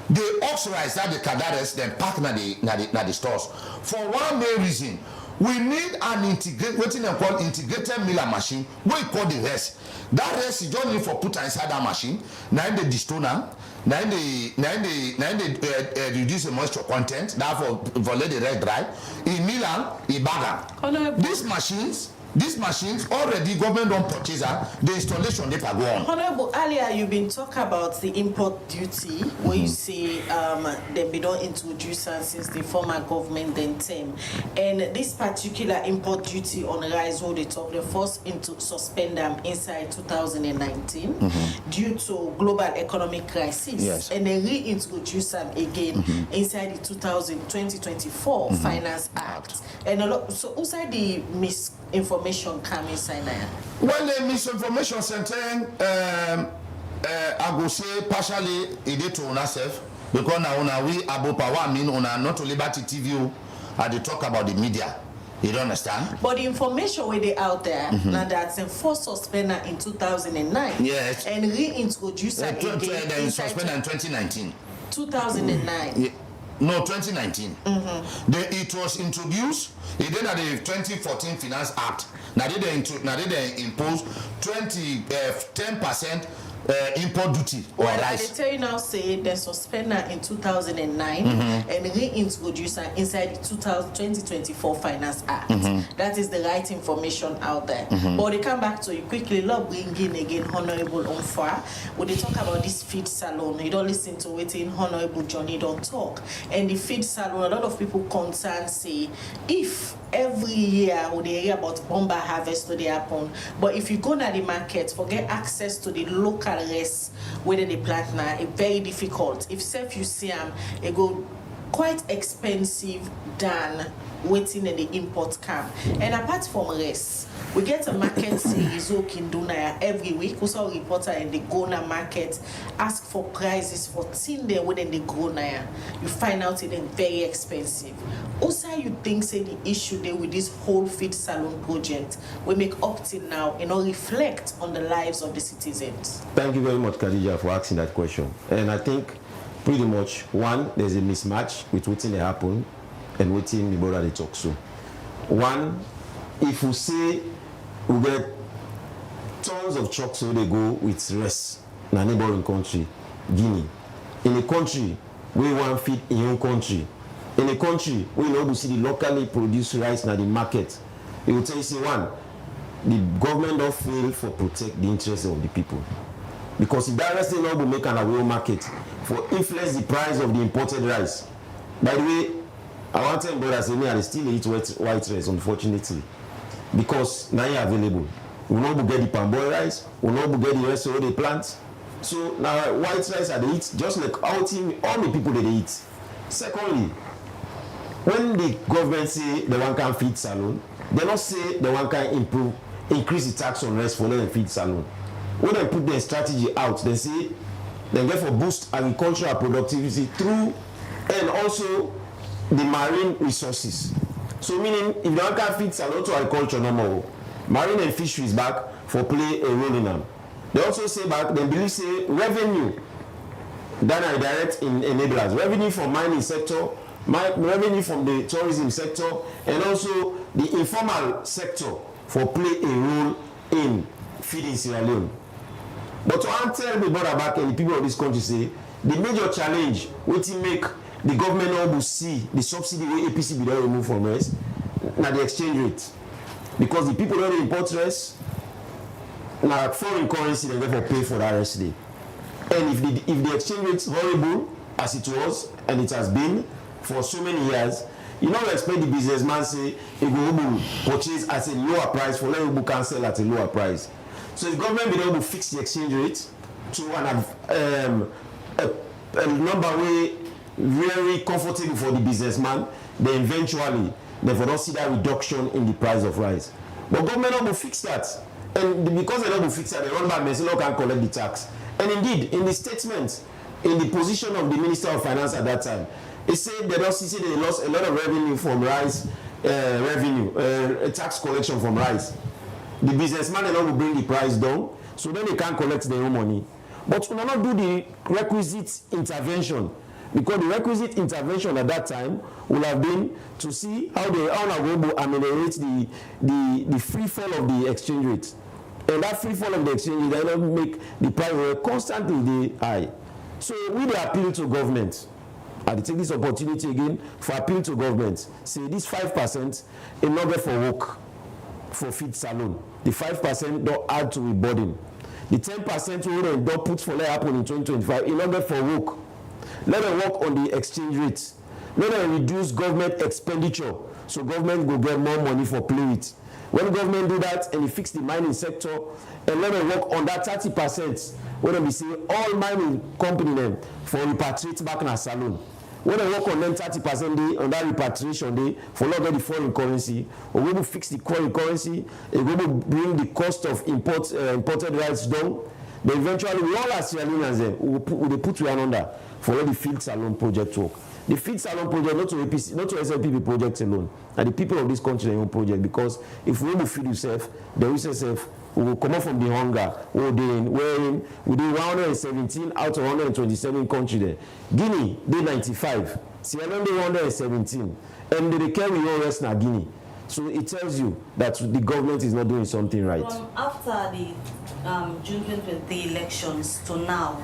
They oxidize that the cadares then pack na the stores. For one main reason, we need an integrated miller machine. We call the rest. That rest is just need for put inside that machine. Now the distoner, now they reduce the moisture content. Therefore, for let the rest dry. In Milan, in Baga. These machines already government don't purchase the installation they go on. Honorable, earlier you've been talking about the import duty where you say they be don't introduce since the former government then term. And this particular import duty on rice what they talk, they forced into suspend them inside 2019 due to global economic crisis. Yes. And they reintroduce them again inside the 2024 Finance Act. And a lot, so inside the misinformation come inside there? Well, the misinformation center, I go say partially it did to ourselves because now we about power mean on not to Liberty TV I dey talk about the media. You don't understand? But the information where they out there, now that's enforced suspender in 2009. Yes. And reintroduced again. Then suspended in 2019. 2009. Yeah. No, 2019. It was introduced. It then at the 2014 Finance Act. Now they impose 10% import duty or well, rice. I tell you now, say they suspend her in 2009 and reintroduce her inside the 2024 Finance Act. That is the right information out there. But they come back to you quickly. Love bring in again Honorable Onfa. When they talk about this feed salon, you don't listen to it in Honorable Johnny don't talk. And the feed salon, a lot of people concerned say if every year we they hear about bomber harvest to the happen, but if you go to the market, forget access to the local rest where they plant now, it's very difficult. If self you see them, it go quite expensive than waiting in the import camp. And apart from rest, we get a market series every week. We saw a reporter in the Gona market ask for prices for tin there within the Gona. You find out it is very expensive. Also, you think say the issue there with this whole feed salon project we make up till now reflect on the lives of the citizens? Thank you very much, Khadija, for asking that question. And I think pretty much one, there's a mismatch with what's they happen and waiting the brother they talk so. One, if we say we get tons of trucks so they go with rest in a neighboring country, Guinea. In a country we want feed in your own country. In a country we know to see the locally produced rice in the market. It will tell you say one, the government don't fail for protect the interests of the people. Because if that rice they not will make an away market for influence the price of the imported rice. By the way, I want to tell brothers say I still eat white rice, unfortunately. Because now you're available. We not get the palm boy rice, we not get the rest of the plants. So now white rice are they eat just like all the people that they eat. Secondly, when the government say the one can feed salon, they don't say the one can increase the tax on rice for them feed salon. When they put their strategy out, they say they get for boost agricultural productivity through and also the marine resources. So meaning if the one can feed salon to agriculture no more, marine and fisheries back for play a role in them. They also say back, they believe say revenue that are direct in enablers, revenue from mining sector, revenue from the tourism sector, and also the informal sector for play a role in feeding Sierra Leone. But to tell the brother back and the people of this country say the major challenge which make the government not able to see the subsidy where APC be remove from rice now the exchange rate. Because the people that import rice now foreign currency they therefore pay for that rice day. And if the exchange rate is horrible as it was and it has been for so many years, you don't expect the businessman say he will purchase at a lower price for them who can sell at a lower price. So the government be able to fix the exchange rate to a number way very comfortable for the businessman, then eventually they will not see that reduction in the price of rice. But government will fix that. And because they don't fix that, they run back and say, no, can collect the tax. And indeed, in the statement, in the position of the Minister of Finance at that time, he said they don't see they lost a lot of revenue from rice, tax collection from rice. The businessman will bring the price down, so then they can't collect their own money. But we will not do the requisite intervention, because the requisite intervention at that time would have been to see how they are going to ameliorate the free fall of the exchange rate. And that free fall of the exchange rate will make the price constantly high. So we will appeal to government. I take this opportunity again for appeal to government. Say this 5% in order for work for feed salon. The 5% don't add to the burden. The 10% we don't put for let happen in 2025 in order for work. Let them work on the exchange rate. Let them reduce government expenditure so government will get more money for play with. When government do that and you fix the mining sector and let them work on that 30%, when we say all mining company them for repatriate back in a salon. When they work on them 30% day on that repatriation day for not the foreign currency, or we will fix the foreign currency, and we will bring the cost of imported rice down. Then eventually we all as Sierra Leoneans then we put one under for all the field salon project work. The Feed Salone project, not to APC, not to SLPP project alone, and the people of this country their own project, because if we will feed yourself, the yourself will come out from the hunger, wherein we did 117 out of 127 countries there. Guinea, they 95. Sierra Leone, they 117. And they carry all rest now Guinea. So it tells you that the government is not doing something right. From after the June 2023 elections to now,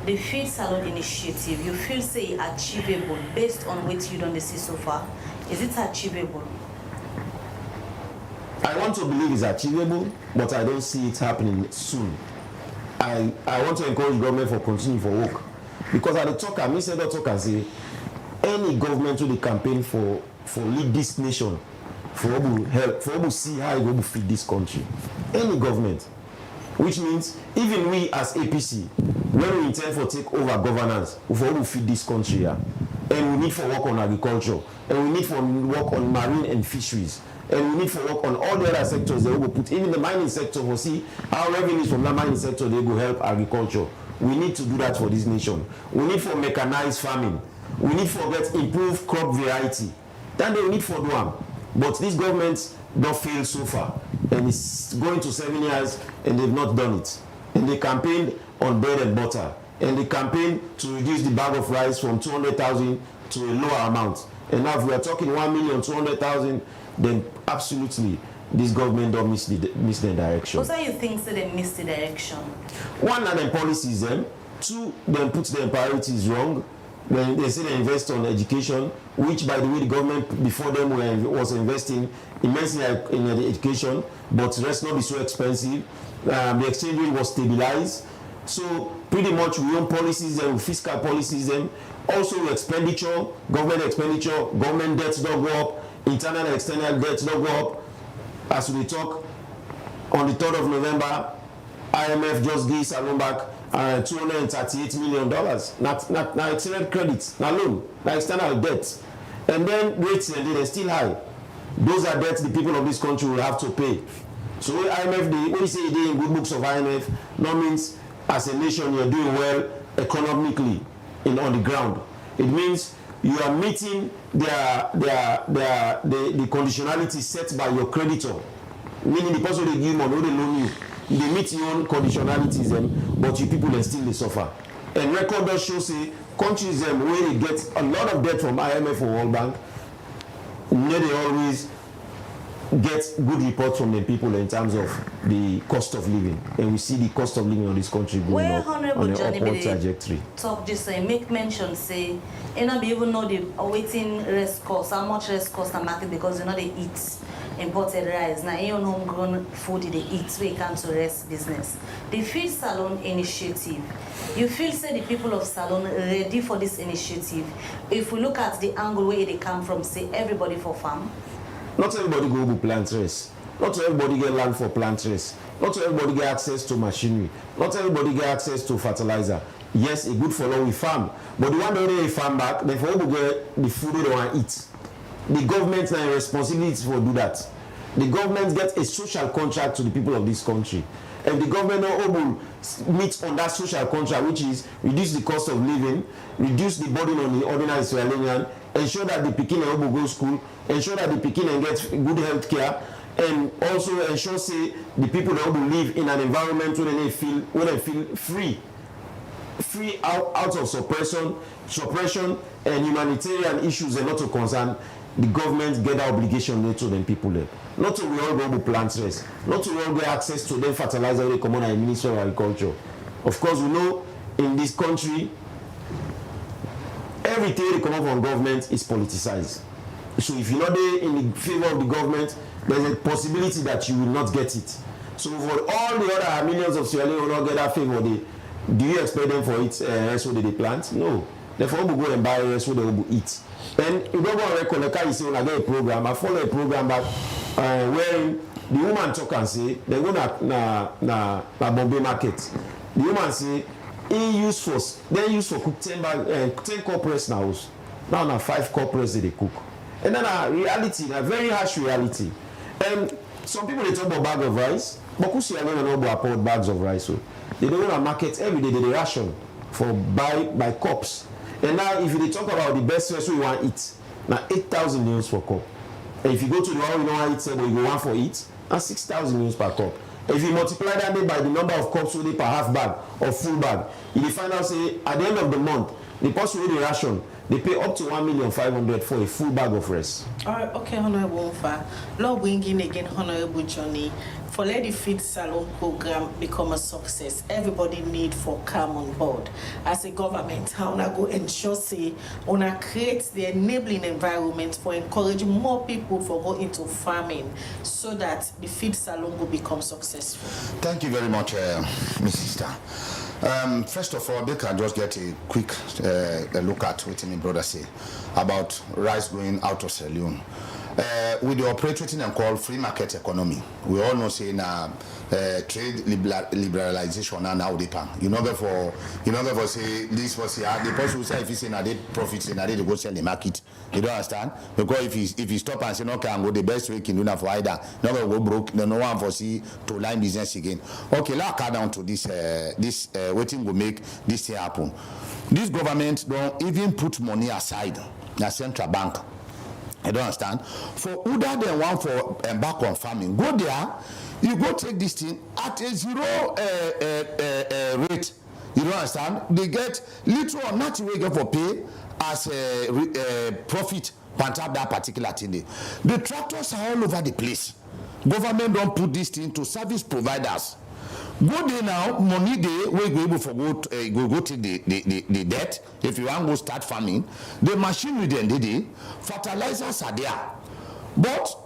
the Feed Salone initiative, you feel say achievable based on what you don't see so far? Is it achievable? I want to believe it's achievable, but I don't see it happening soon. I want to encourage government for continue for work, because at the talk, I mean, say that talk and say any government will campaign for lead this nation, for help, for see how it will feed this country. Any government, which means even we as APC, when we intend for take over governance, we will feed this country here, and we need for work on agriculture, and we need for work on marine and fisheries. And we need to work on all the other sectors that we will put, even the mining sector, we'll see how revenues from the mining sector, they will help agriculture. We need to do that for this nation. We need for mechanized farming. We need for get improved crop variety. Then they need for do them. But these governments don't fail so far. And it's going to 7 years and they've not done it. And they campaigned on bread and butter. And they campaigned to reduce the bag of rice from 200,000 to a lower amount. And now if we are talking 1,200,000, then absolutely this government don't miss the direction. What do you think that they missed the direction? One, of them policies them. Two, them put their priorities wrong. When they say they invest on education, which by the way the government before them was investing immensely in education, but the rest not be so expensive. The exchange rate was stabilized. So pretty much we own policies and fiscal policies them. Also expenditure, government debts don't go up. Internal and external debts don't go up. As we talk, on the 3rd of November, IMF just gave Salone back $238 million. Not external credits, not loan, not external debts. And then rates they're still high. Those are debts the people of this country will have to pay. So when IMF, when you say they in good books of IMF, that means as a nation you're doing well economically on the ground. It means you are meeting the conditionality set by your creditor, meaning the person they give money, they loan you. They meet your own conditionalities, but you people they still they suffer. And record does show say countries where they get a lot of debt from IMF or World Bank, they always get good reports from the people in terms of the cost of living, and we see the cost of living in this country going up on an upward trajectory. Talk just say make mention say you know be even know the awaiting rest cost, how much rest cost the market, because you know they eat imported rice. Now you know homegrown food they eat, so it comes to rest business. The Feed Salone initiative, you feel say the people of Salone ready for this initiative? If we look at the angle where they come from, say everybody for farm. Not everybody go to plant race. Not everybody get land for plant race. Not everybody get access to machinery. Not everybody get access to fertilizer. Yes, a good follow we farm, but the one that they farm back, they for get the food they want to eat. The government has a responsibility for do that. The government gets a social contract to the people of this country. If the government not able meet on that social contract, which is reduce the cost of living, reduce the burden on the ordinary Israelian, ensure that the Pekin and able go to school, ensure that the Pekin and get good health care, and also ensure say the people that will live in an environment where they feel free out of suppression and humanitarian issues and not to concern. The government get that obligation to them people there. Not to we all go to plant race, not to we all get access to them fertilizer they come on the Ministry of Agriculture. Of course, we know in this country everything that come up from government is politicized. So if you're not there in the favor of the government, there's a possibility that you will not get it. So for all the other millions of Sierra Leone will not get that favor, do you expect them for it rest what they plant? No. Therefore, we go and buy rest what they will eat. And you don't go and recollect, you say, when I get a program, I follow a program back where the woman talk and say, they go na Bombay market. The woman say, they use for cook 10 cup rice now. Now 5 cup rice they cook. And then a reality, a very harsh reality. And some people they talk about bag of rice, but who see I don't know about bags of rice. So they don't want to market every day, they ration for buy cups. And now, if you talk about the best rest you want to eat, now 8,000 units per cup. And if you go to the one you know how it say, but you go one for it, that's 6,000 units per cup. If you multiply that by the number of cups only per half bag or full bag, you will find out say at the end of the month, the person with the ration, they pay up to 1,500,000 for a full bag of rice. Okay, Honorable Fa. Lord, bringing again, Honorable Johnny. For let the Feed Salone program become a success, everybody need for come on board. As a government, how na go ensure say una create the enabling environment for encouraging more people for go into farming so that the Feed Salone will become successful. Thank you very much, Ms. Sister. First of all, they can just get a quick look at what my brother say about rice going out of Salone. With the operating and called free market economy, we all know say na trade liberalization and now they pan. You know for say this was here. The person who say if he say na they profits na they go sell the market. You don't understand? Because if you stop and say no can go the best way can do na for either no go broke, no one foresee to line business again. Okay, let's cut down to this waiting will make this thing happen. This government don't even put money aside. The central bank. I don't understand. For other than one for embark on farming, go there, you go take this thing at a zero rate. You don't understand? They get little or nothing we get for pay as a profit on top that particular thing. The tractors are all over the place. Government don't put this thing to service providers. Go there now, money there, we go able for go take the debt. If you want to go start farming, the machine with them, fertilizers are there. But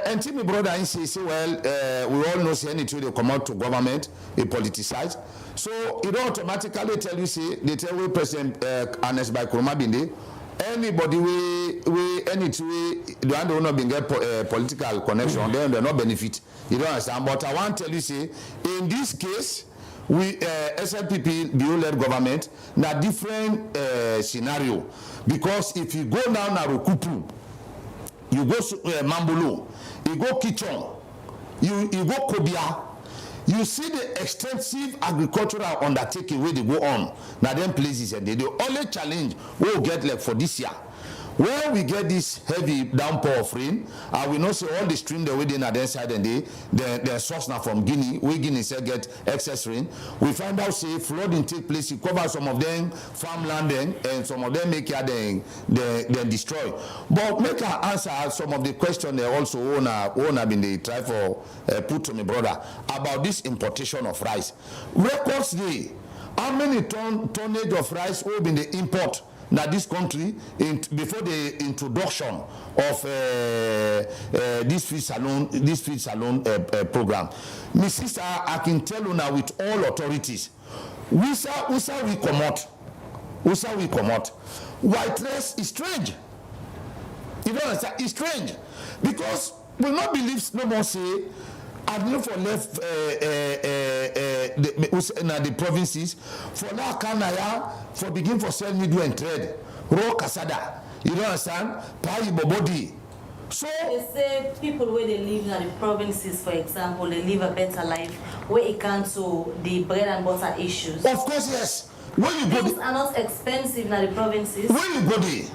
until my brother say, well, we all know say anything they come out to government, they politicize. So it don't automatically tell you say they tell we President Ernest by Kuruma Binde. Anybody we anything they don't know being get political connection, then they not benefit. You don't understand. But I want to tell you say in this case we SLPP led government na different scenario, because if you go now na Rukupu, you go Mambolo, you go Kichon, you go Kobia, you see the extensive agricultural undertaking where they go on. Now them places and the only challenge we'll get like for this year. When we get this heavy downpour of rain, we know say all the stream the way they na the side and the source now from Guinea, we Guinea say get excess rain. We find out say flooding take place, it cover some of them farmland and some of them make they destroy. But make her answer some of the question they also owner been they try for put to me brother about this importation of rice. Records day, how many tonnage of rice will be the import? Now this country, before the introduction of this Feed Salone program, Miss Sister, I can tell you now with all authorities, we come out. White rice is strange. You don't understand? It's strange because we not believe no more say. I've known for left the provinces for now Kanaya for begin for sell middle and trade raw kasada. You don't understand? Pay bobodi. So they say people where they live in the provinces, for example, they live a better life where it comes to the bread and butter issues. Of course, yes. When you go, things are not expensive in the provinces. When you go there,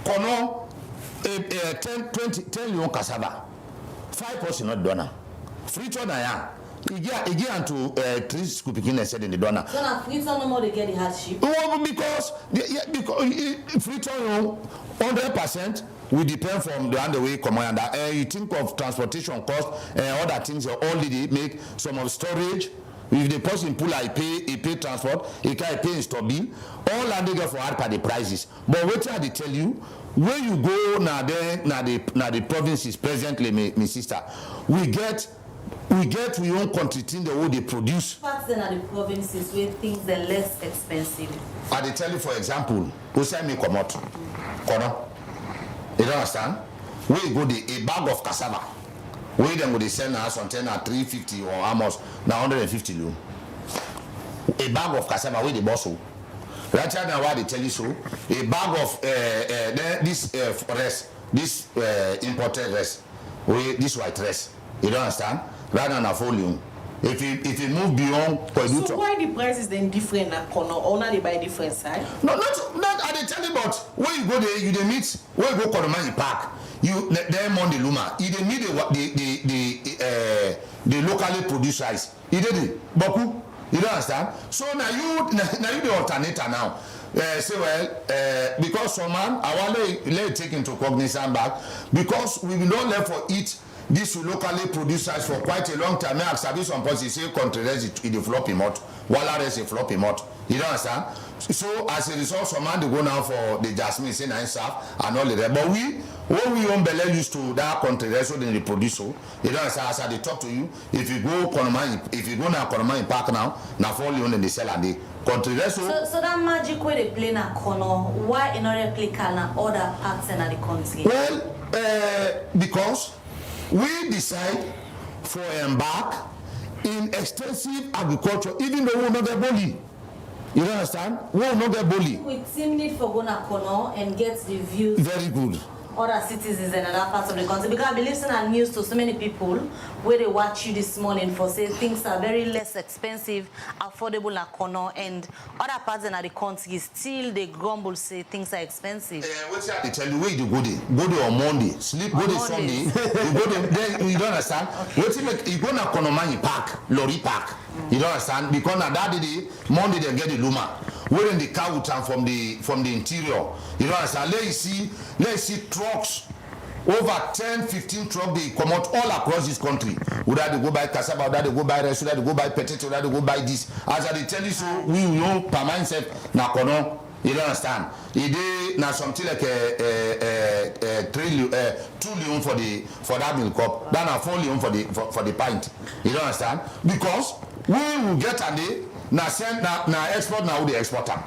kono 10 million cassava. 5% not donor. Free turn I Again to 3 scoop in said in the donor. So now free turn no more they get the hardship. Oh, because free turn 100% will depend from the underway commander. You think of transportation cost and other things already make some of storage. If the person pull he pay transport, he can pay in store bill. All and they get for hard by the prices. But what I tell you, when you go now the provinces presently, my sister, we own country thing the way they produce. Parts then are the provinces where things are less expensive. I they tell you for example, who send me come out, Kono. You don't understand? We go a bag of cassava. We then go they send us on 10 at 350 or almost now 150 loan. A bag of cassava where the boss. Right now, why they tell you so? A bag of this rice, this imported rice, this white rice. You don't understand? Rather than a volume, If it move beyond Kwedu. So why the price is then different at Kono or not they buy different side? No, not I dey tell you, but when you go there, you dey meet. When you go Konomani Park, you there Monday Luma. You dey meet the locally produced rice. You did it, Boku. You don't understand? So now you the alternator now. Say well, because some man, I want to take into cognizance back because we will not let for eat this locally produced rice for quite a long time. I have some person say country rest it the floppy mot, while rest a floppy mot. You don't understand? So as a result, some man they go now for the jasmine, say nine staff and all that. But when we own Bele used to that country rest, so then they produce so. You don't understand? As I talk to you, if you go now Konomani Park now fall you on the sell and they country rest. So that magic way they play na Kono, why in order replicate na other parts in the country? Well, because we decide for embark in extensive agriculture, even though we will not get bully. You understand? We will not get bully. We still need for go na Kono and get the views. Very good. Other citizens in other parts of the country, because I believe in our news to so many people where they watch you this morning for say things are very less expensive, affordable na Kono, and other parts in the country still they grumble say things are expensive. What's that? They tell you where you go there on Monday, sleep, go there Sunday, you go there, then you don't understand. Okay. What's it make? You go na Konomani Park, Lorry Park. You don't understand? Because na that day, Monday they get the Luma. Wearing the cow town from the interior. You know, as let's see trucks, over 10-15 trucks they come out all across this country. Would I go buy cassava, would I go buy rice, would I go buy potato, would I go buy this? As I tell you, so we know per mindset na Kono. You don't understand? It now something like 2 million for that milk cup, then 4 million for the pint. You don't understand? Because we will get a day. Now send now export now the exporter.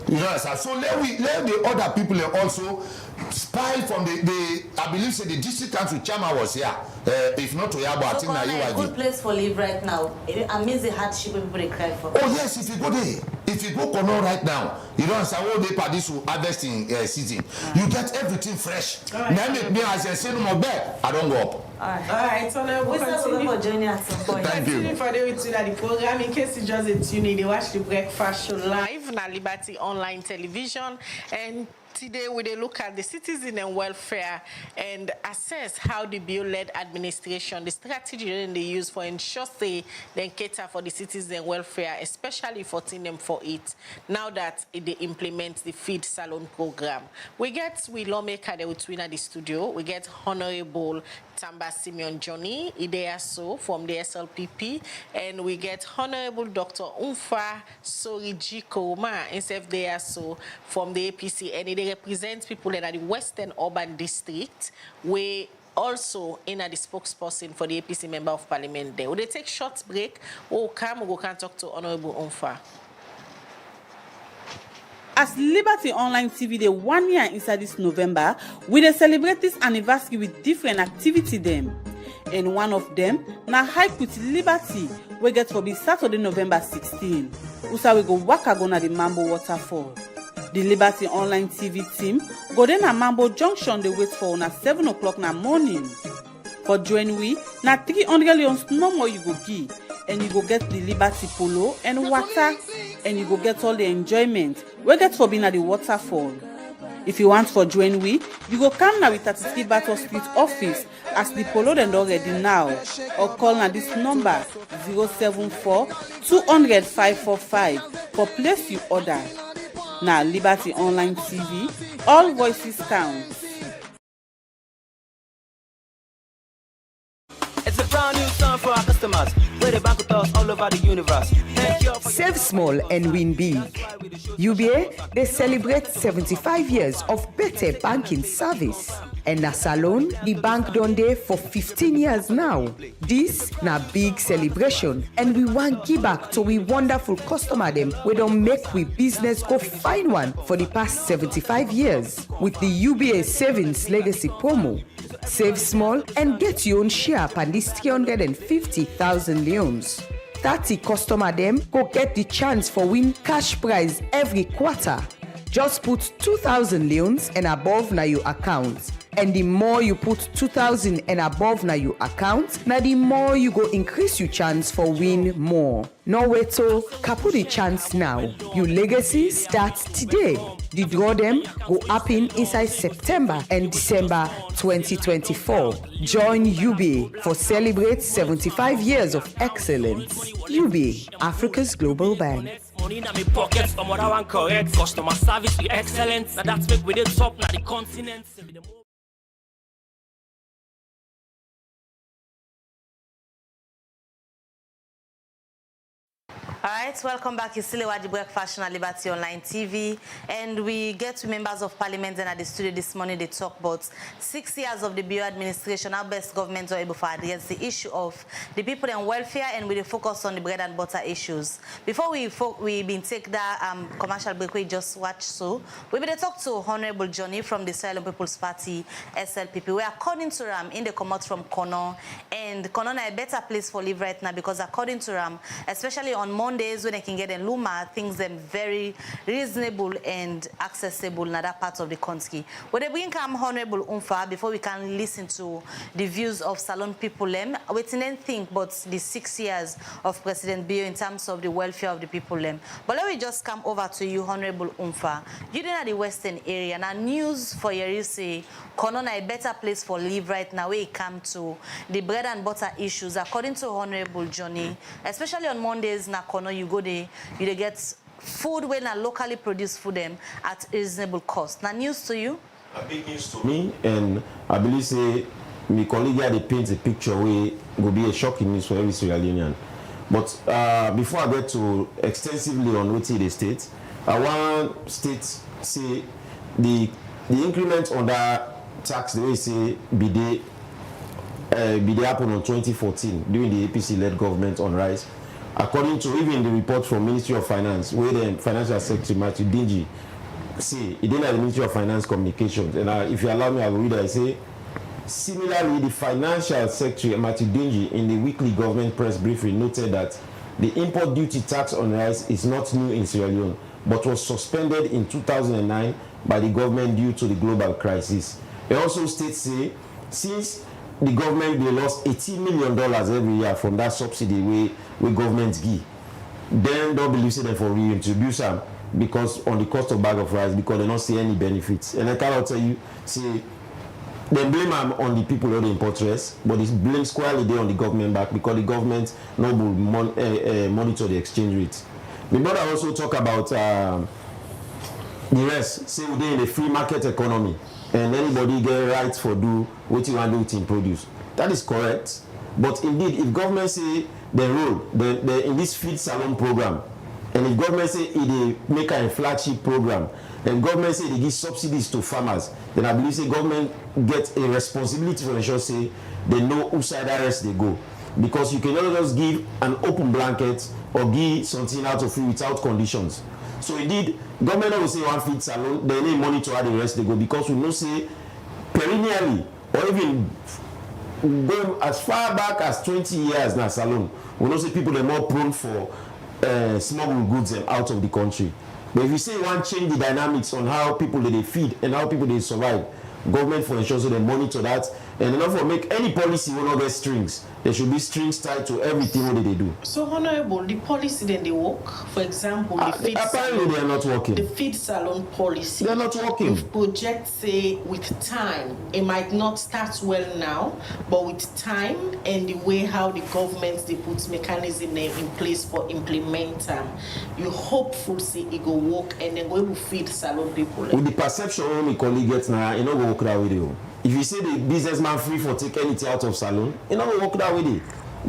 You know, so let the other people also spy from the I believe say the district council chairman was here. If not to Yabo, I think now you are good place for live right now. I mean the hardship people they cry for. Oh yes, if you go there, if you go Kono right now, you don't understand what they parties will harvest in season. You get everything fresh. Now make me as I say no more bed, I don't go up. All right, so now we'll continue for joining at some point. Thank you. For the program, in case you just tune in, they watch the breakfast show live na Liberty Online Television, and today we look at the citizen and welfare and assess how the bill-led administration, the strategy they use for ensure they cater for the citizen welfare, especially for them for it. Now that they implement the Feed Salone program, we lawmaker they would win at the studio. We get Honorable Tamba Simeon Johnny Ideaso from the SLPP, and we get Honorable Dr. Umfa Sorijiko Ma Ideaso from the APC, and they represent people in the Western Urban District. We also in the spokesperson for the APC Member of Parliament there. Will they take short break? We'll come, we can talk to Honorable Umfa. As Liberty Online TV, the 1 year inside this November, we dey celebrate this anniversary with different activity them. And one of them, na hike with Liberty, we get for be Saturday, November 16. Usa we go waka go na the Mambo Waterfall. The Liberty Online TV team go then na Mambo Junction, they wait for una 7 o'clock na morning. For join we, na 300 leons no more you go give. And you go get the Liberty Polo and water, and you go get all the enjoyment. We get for being at the waterfall. If you want for join we, you go come now with 33 Battle Street office as the Polo then already now, or call now this number 074 200 545 for place you order. Now Liberty Online TV, all voices count. It's a brand new song for our customers. Where they bank with us all over the universe. Save small and win big. UBA, they celebrate 75 years of better banking service. And na Salone, the bank done there for 15 years now. This na big celebration, and we want give back to we wonderful customer them. We don't make we business go find one for the past 75 years with the UBA Savings Legacy promo. Save small and get your own share upon this 350,000 leons. 30 customer them go get the chance for win cash prize every quarter. Just put 2,000 leons and above na your account. And the more you put 2,000 and above na your account, na the more you go increase your chance for win more. No wait till kapu the chance now. Your legacy starts today. The draw them go happen inside September and December 2024. Join UBA for celebrate 75 years of excellence. UBA, Africa's global bank. Money in my pockets, from what I want correct. Customer service with excellence. Now that's make we the top, now the continent. All right, welcome back. It's still the Breakfast on Liberty Online TV, and we get to members of parliament and at the studio this morning. They talk about 6 years of the BO administration, how best governments are able to address the issue of the people and welfare, and with a focus on the bread and butter issues. Before we been take that commercial break we just watched, so we will talk to Honorable Johnny from the Salone People's Party SLPP. We are according to Ram in the come out from Kono, and Kono is a better place for live right now because according to Ram, especially on Mondays when they can get in Luma, things them very reasonable and accessible in that part of the country. But they bring come Honorable Umfa before we can listen to the views of Salone people. We didn't think about the 6 years of President Bio in terms of the welfare of the people. But let me just come over to you, Honorable Umfa. You in the Western area. Now news for you say Kono a better place for live right now when it comes to the bread and butter issues. According to Honorable Johnny, especially on Mondays, na Kono you go there, you get food when a locally produced food them at reasonable cost. Now news to you? A big news to me, and I believe say my colleague here they paint a picture where will be a shocking news for every Sierra Leonean. But before I get to extensively on what they state, I want states say the increment on that tax the way say be they happen on 2014 during the APC-led government on rice. According to even the report from Ministry of Finance, where the Financial Secretary Matthew Dingy say it didn't have the Ministry of Finance communications. And if you allow me, I will read it. I say similarly, the Financial Secretary Matthew Dingy in the weekly government press briefing noted that the import duty tax on rice is not new in Sierra Leone, but was suspended in 2009 by the government due to the global crisis. It also states say since the government they lost $18 million every year from that subsidy we government give. Then don't believe say them for reintroduce them because on the cost of bag of rice because they don't see any benefits. And I cannot tell you say they blame them on the people who they import rice, but it's blame squarely there on the government back because the government no will monitor the exchange rate. The brother also talk about the rest. Say we're in a free market economy. And anybody get rights for do what you want to do with in produce. That is correct. But indeed, if government say the role in this feed salon program, and if government say they make a flagship program, and government say they give subsidies to farmers, then I believe say government get a responsibility to ensure say they know whose side the rest they go. Because you cannot just give an open blanket or give something out of free without conditions. So indeed, government will say one feed salon, they need money to add the rest they go because we know say perennially or even going as far back as 20 years now salon, we know say people are more prone for smuggled goods out of the country. But if you say one change the dynamics on how people they feed and how people they survive, government for ensure so they monitor that and enough for make any policy will not get strings. There should be strings tied to everything what they do. So Honorable, the policy then they work. For example, the feed apparently salon, they are not working. The feed salon policy. They are not working. If project say with time, it might not start well now, but with time and the way how the government they put mechanism in place for implement them, you hopeful say it go work and then go to feed salon people. With the perception when my colleague gets now, you know go work that with you. If you say the businessman free for take anything out of salon, you know we work that with it.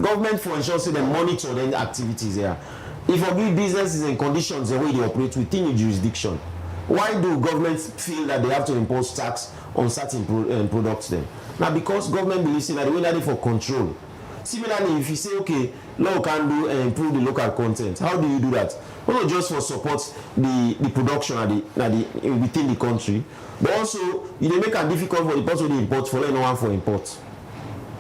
Government for ensure say they monitor the activities here. If a big business is in conditions the way they operate within your jurisdiction, why do governments feel that they have to impose tax on certain products then? Now because government believes in that the way that they for control. Similarly, if you say okay, law can do and improve the local content, how do you do that? Well, not just for support the production within the country, but also you make it difficult for the person to import for anyone for import.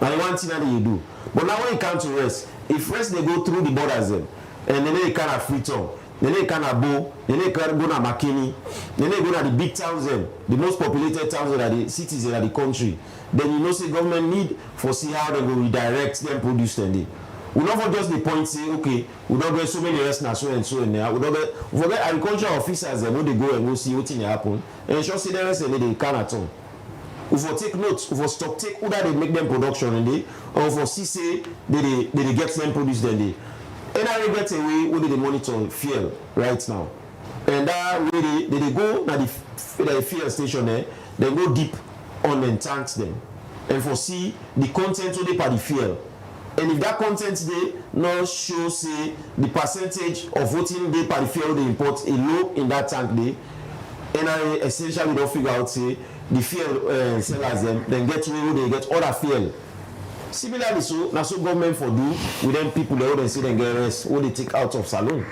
And the one thing that you do. But now when it comes to rest, if rest they go through the borders then, and then they kind of free turn, Then they can Abo, then they can go to Makini, then they go to the big towns, the most populated towns of the cities in the country. Then you know, say government need for see how they go redirect them produce them. We not just the point say, okay, we don't get so many rest now, so and so and there. We don't get forget agriculture officers when they go and go see what in happen. And just see the rest and they can at all. We for take notes, we for stop take who that they make them production and they, or for see say they get them produce then they. And I get away where they monitor fuel right now. And that way they go na the fuel station there, they go deep on them tanks them. And for see the content of the fuel. And if that content they not show say the percentage of voting they per fuel they import a low in that tank they, and I essentially don't figure out say the fuel sellers them then get where they get other fuel. Similarly, so now so government for do with them people they would say they get rest what they take out of Salone.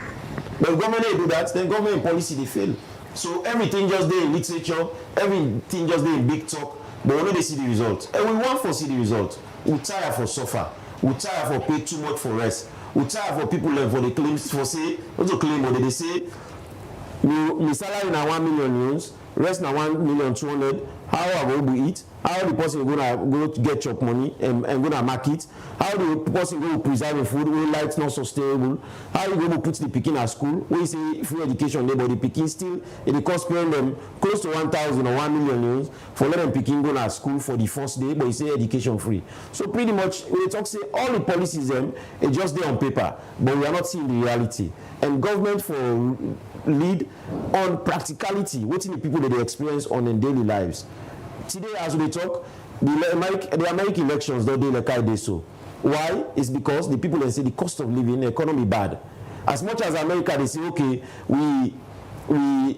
But if government they do that, then government policy they fail. So everything just there in literature, everything just there in big talk, but we know they see the result. And we want for see the result. We tire for suffer. We tire for pay too much for rest. We tire for people for the claims for say what to claim, but they say my salary na 1 million euros, rest na 1,200,000. How I go to eat? How the person gonna go to get chop money and gonna market? How the person go to preserve the food when lights not sustainable? How you go to put the pikin at school? When you say free education, but the pikin still it cost paying them close to 1,000 or 1 million euros for letting pikin go to school for the first day, but you say education free. So pretty much we talk say all the policies them it's just there on paper, but we are not seeing the reality. And government for lead on practicality, what the people that they experience on their daily lives. Today, as we talk, the American elections don't do like I did so. Why? It's because the people they say the cost of living, the economy bad. As much as America they say okay, we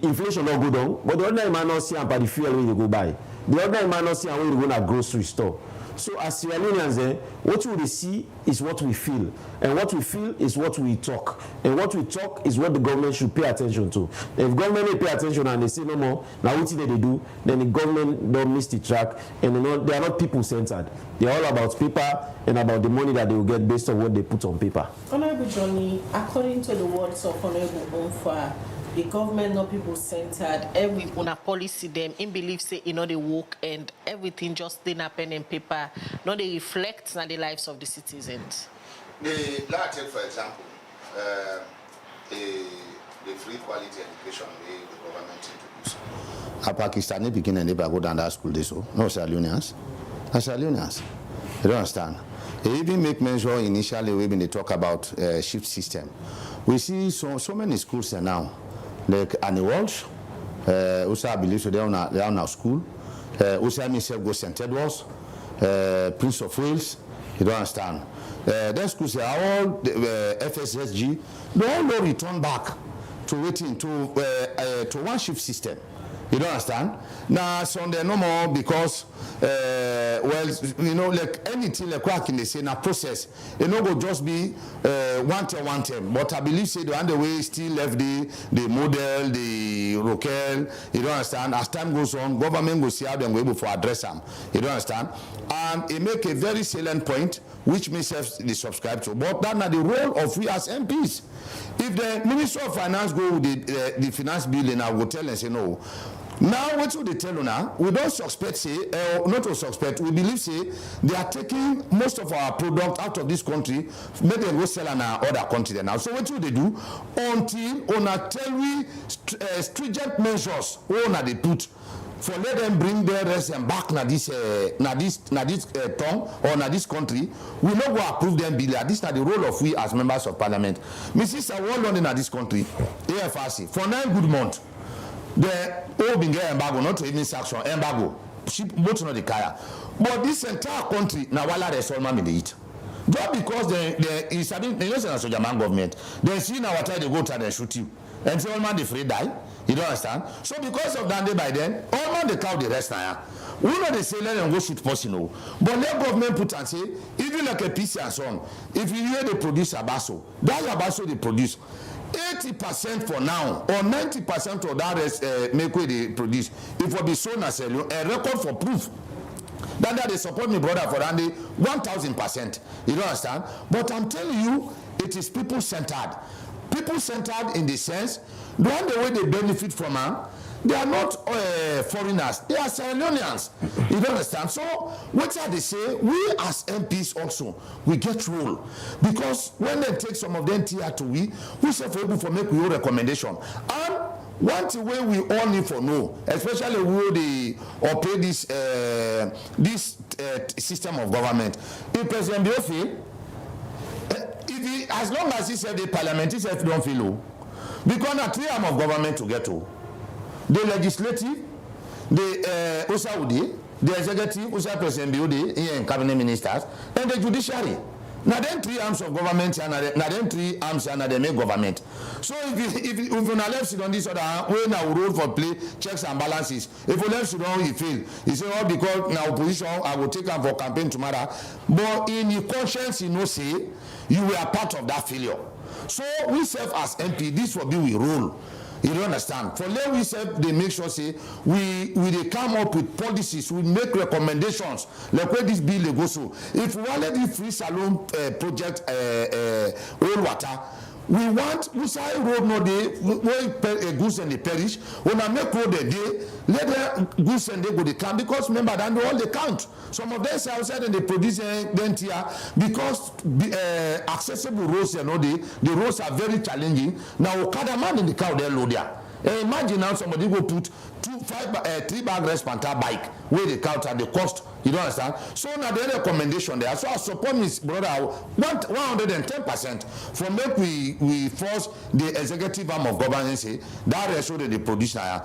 inflation not go down, but the other man not see and by the fuel when you go buy. The other man not see and when you go to a grocery store. So as Sierra Leoneans, what we see is what we feel. And what we feel is what we talk. And what we talk is what the government should pay attention to. If government they pay attention and they say no more, now what they do, then the government don't miss the track. And they are not people-centered. They're all about paper and about the money that they will get based on what they put on paper. Honorable Johnny, according to the words of Honorable Onfa, the government not people centered, every on a policy them in belief say you know they work and everything just in a pen and paper, no they reflect on the lives of the citizens. Let's take for example the free quality education the government introduced. A Pakistani beginning never go down that school they so no Salonians. Salonians. You don't understand. They even make mention initially when they talk about shift system. We see so many schools there now. Like Annie Walsh, also I believe so they are now school. Also I myself go St. Edwards, Prince of Wales. You don't understand. Then schools are all FSSG. They all don't return back to waiting to one shift system. You don't understand? Now Sunday no more because well you know like anything like crack in the same process. It no go just be one term. But I believe say the other way still left the model, the Rokel. You don't understand? As time goes on, government will see how they're able to address them. You don't understand? And it make a very salient point which myself they subscribe to. But that's not the role of we as MPs. If the Minister of Finance go with the finance bill and I will tell and say no. Now what should they tell you now? We don't suspect say, not to suspect, we believe say they are taking most of our product out of this country, make them go sell in our other country now. So what should they do? Until on a tell we stringent measures they put for let them bring their rest and back na this tongue or na this country, we not go approve them bill. This is the role of we as members of parliament. Mrs. Award London at this country, AFRC, for 9 good months. The old been get embargo, not to even sanction embargo. Ship both not the kaya. But this entire country now while they solve me eat. Just because they is I mean they don't say na German government. They see now what they go to they shoot you. And so all man they free die. You don't understand? So because of that day by then, all man they cow the rest now. We know they say let them go shoot person. But let government put and say, even like a PC and so on, if you hear they produce abaso, that abaso they produce. 80% for now or 90% of that rest make way they produce. It will be shown as a record for proof. That they support me brother for Andy 1000%. You don't understand? But I'm telling you, it is people centered. people-centered in the sense, the way they benefit from them, they are not foreigners, they are Sierra Leoneans. You don't understand? So, what they say, we as MPs also, we get role. Because when they take some of them here to we say for able to make your recommendation. And one thing we all need to know, especially who they operate this system of government. If President Biofi, as long as he said the parliament, he said don't feel, because now 3 arms of government to get to. The legislative, the Usaudi, the executive, Usa President Biode, and cabinet ministers, and the judiciary. Now then 3 arms of government, and now then 3 arms and they make government. So if you left sit on this other hand, when now road for play checks and balances. If you left sit on, he fail. He say, oh, because now opposition, I will take them for campaign tomorrow. But in your conscience, you know, say you were part of that failure. So we serve as MP. This will be we rule. You don't understand. For them, we said they make sure say we they come up with policies, we make recommendations like where this bill goes to. If we want the free Salone project oil water, we want we say road no day where goose and the parish. When I make road a day, let the goose and they go the count because remember that all they count. Some of them say outside and they produce them here because accessible roads and all the roads are very challenging. Now Okada man in the car they load there. Imagine now somebody go put 3 bag rest per bike where they count at the cost. You don't understand? So now the recommendation there. So I support Miss brother 110% for make we force the executive arm of government say that ratio that they produce now.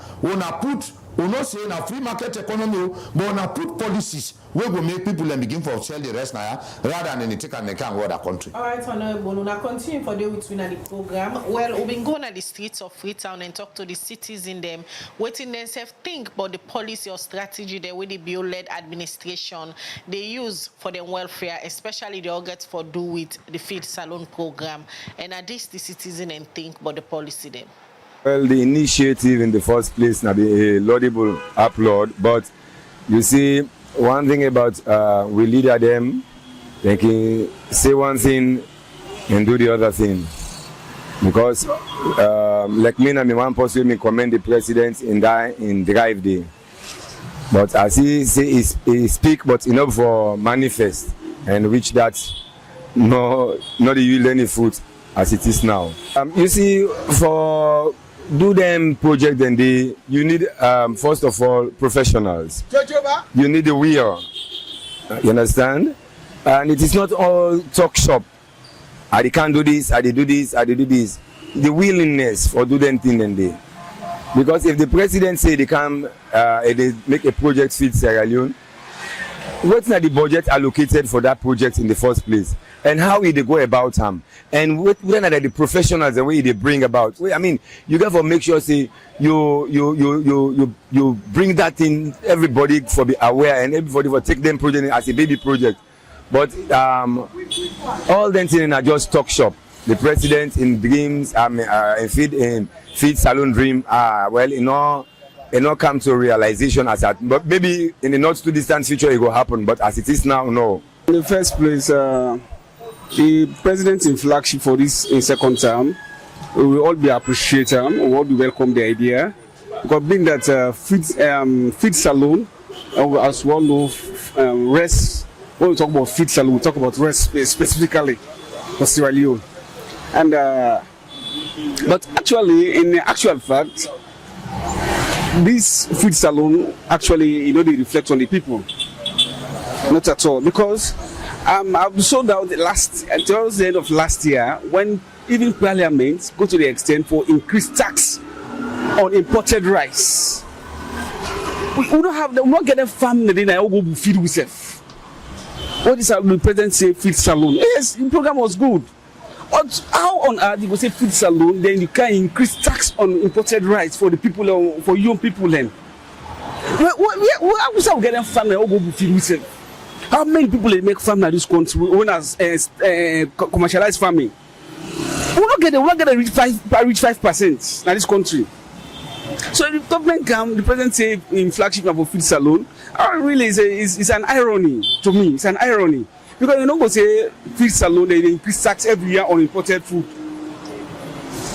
We not say na free market economy, but we put policies where we make people and begin for sell the rest now rather than they take and they can go other country. All right, Honorable, we continue for the weeks in the program. Well, we've been going to the streets of Freetown and talk to the citizens them, waiting themselves think about the policy or strategy the way the bill-led administration they use for their welfare, especially the organs for do with the Feed Salone program. And at this the citizen and think about the policy them. Well, the initiative in the first place now be a laudable applaud, but you see one thing about we leader them, they can say one thing and do the other thing. Because like me and me one person me commend the president in drive day. But as he say he speak but enough for manifest and which that not the yield any fruit as it is now. You see for do them project and you need first of all professionals. You need the will. You understand? And it is not all talk shop. I can't do this, I do this, I do this. The willingness for do them thing and they. Because if the president say they come they make a project Feed Sierra Leone, what's not the budget allocated for that project in the first place? And how will they go about them? And when are the professionals the way they bring about? I mean, you got to make sure say you bring that in everybody for be aware and everybody for take them project as a baby project. But all them things are just talk shop. The president in dreams, in Feed Salone dream, well, you know come to realization as that. But maybe in the not too distant future it will happen. But as it is now, no. In the first place, the president in flagship for this in second term, we will all be appreciative. We will all be welcome the idea. Because being that Feed Salone, as well know, rest. When we talk about Feed Salone, we talk about rest specifically for Sierra Leone. And but actually, in actual fact, this Feed Salone actually, they reflect on the people. Not at all, because I've sold out towards the end of last year when even Parliament go to the extent for increased tax on imported rice. We don't have, we're not getting farm that I go feed myself. What is the president say Feed Salone? Yes, the program was good. But how on earth you go say Feed Salone, then you can increase tax on imported rice for the people, for young people then? How is that getting farm that go feed myself? How many people they make farm in this country own as commercialized farming? We're not getting reach 5% in this country. So the government come, the president say in flagship of Feed Salone, really is an irony to me. It's an irony. Because you don't go say Feed Salone, they increase tax every year on imported food.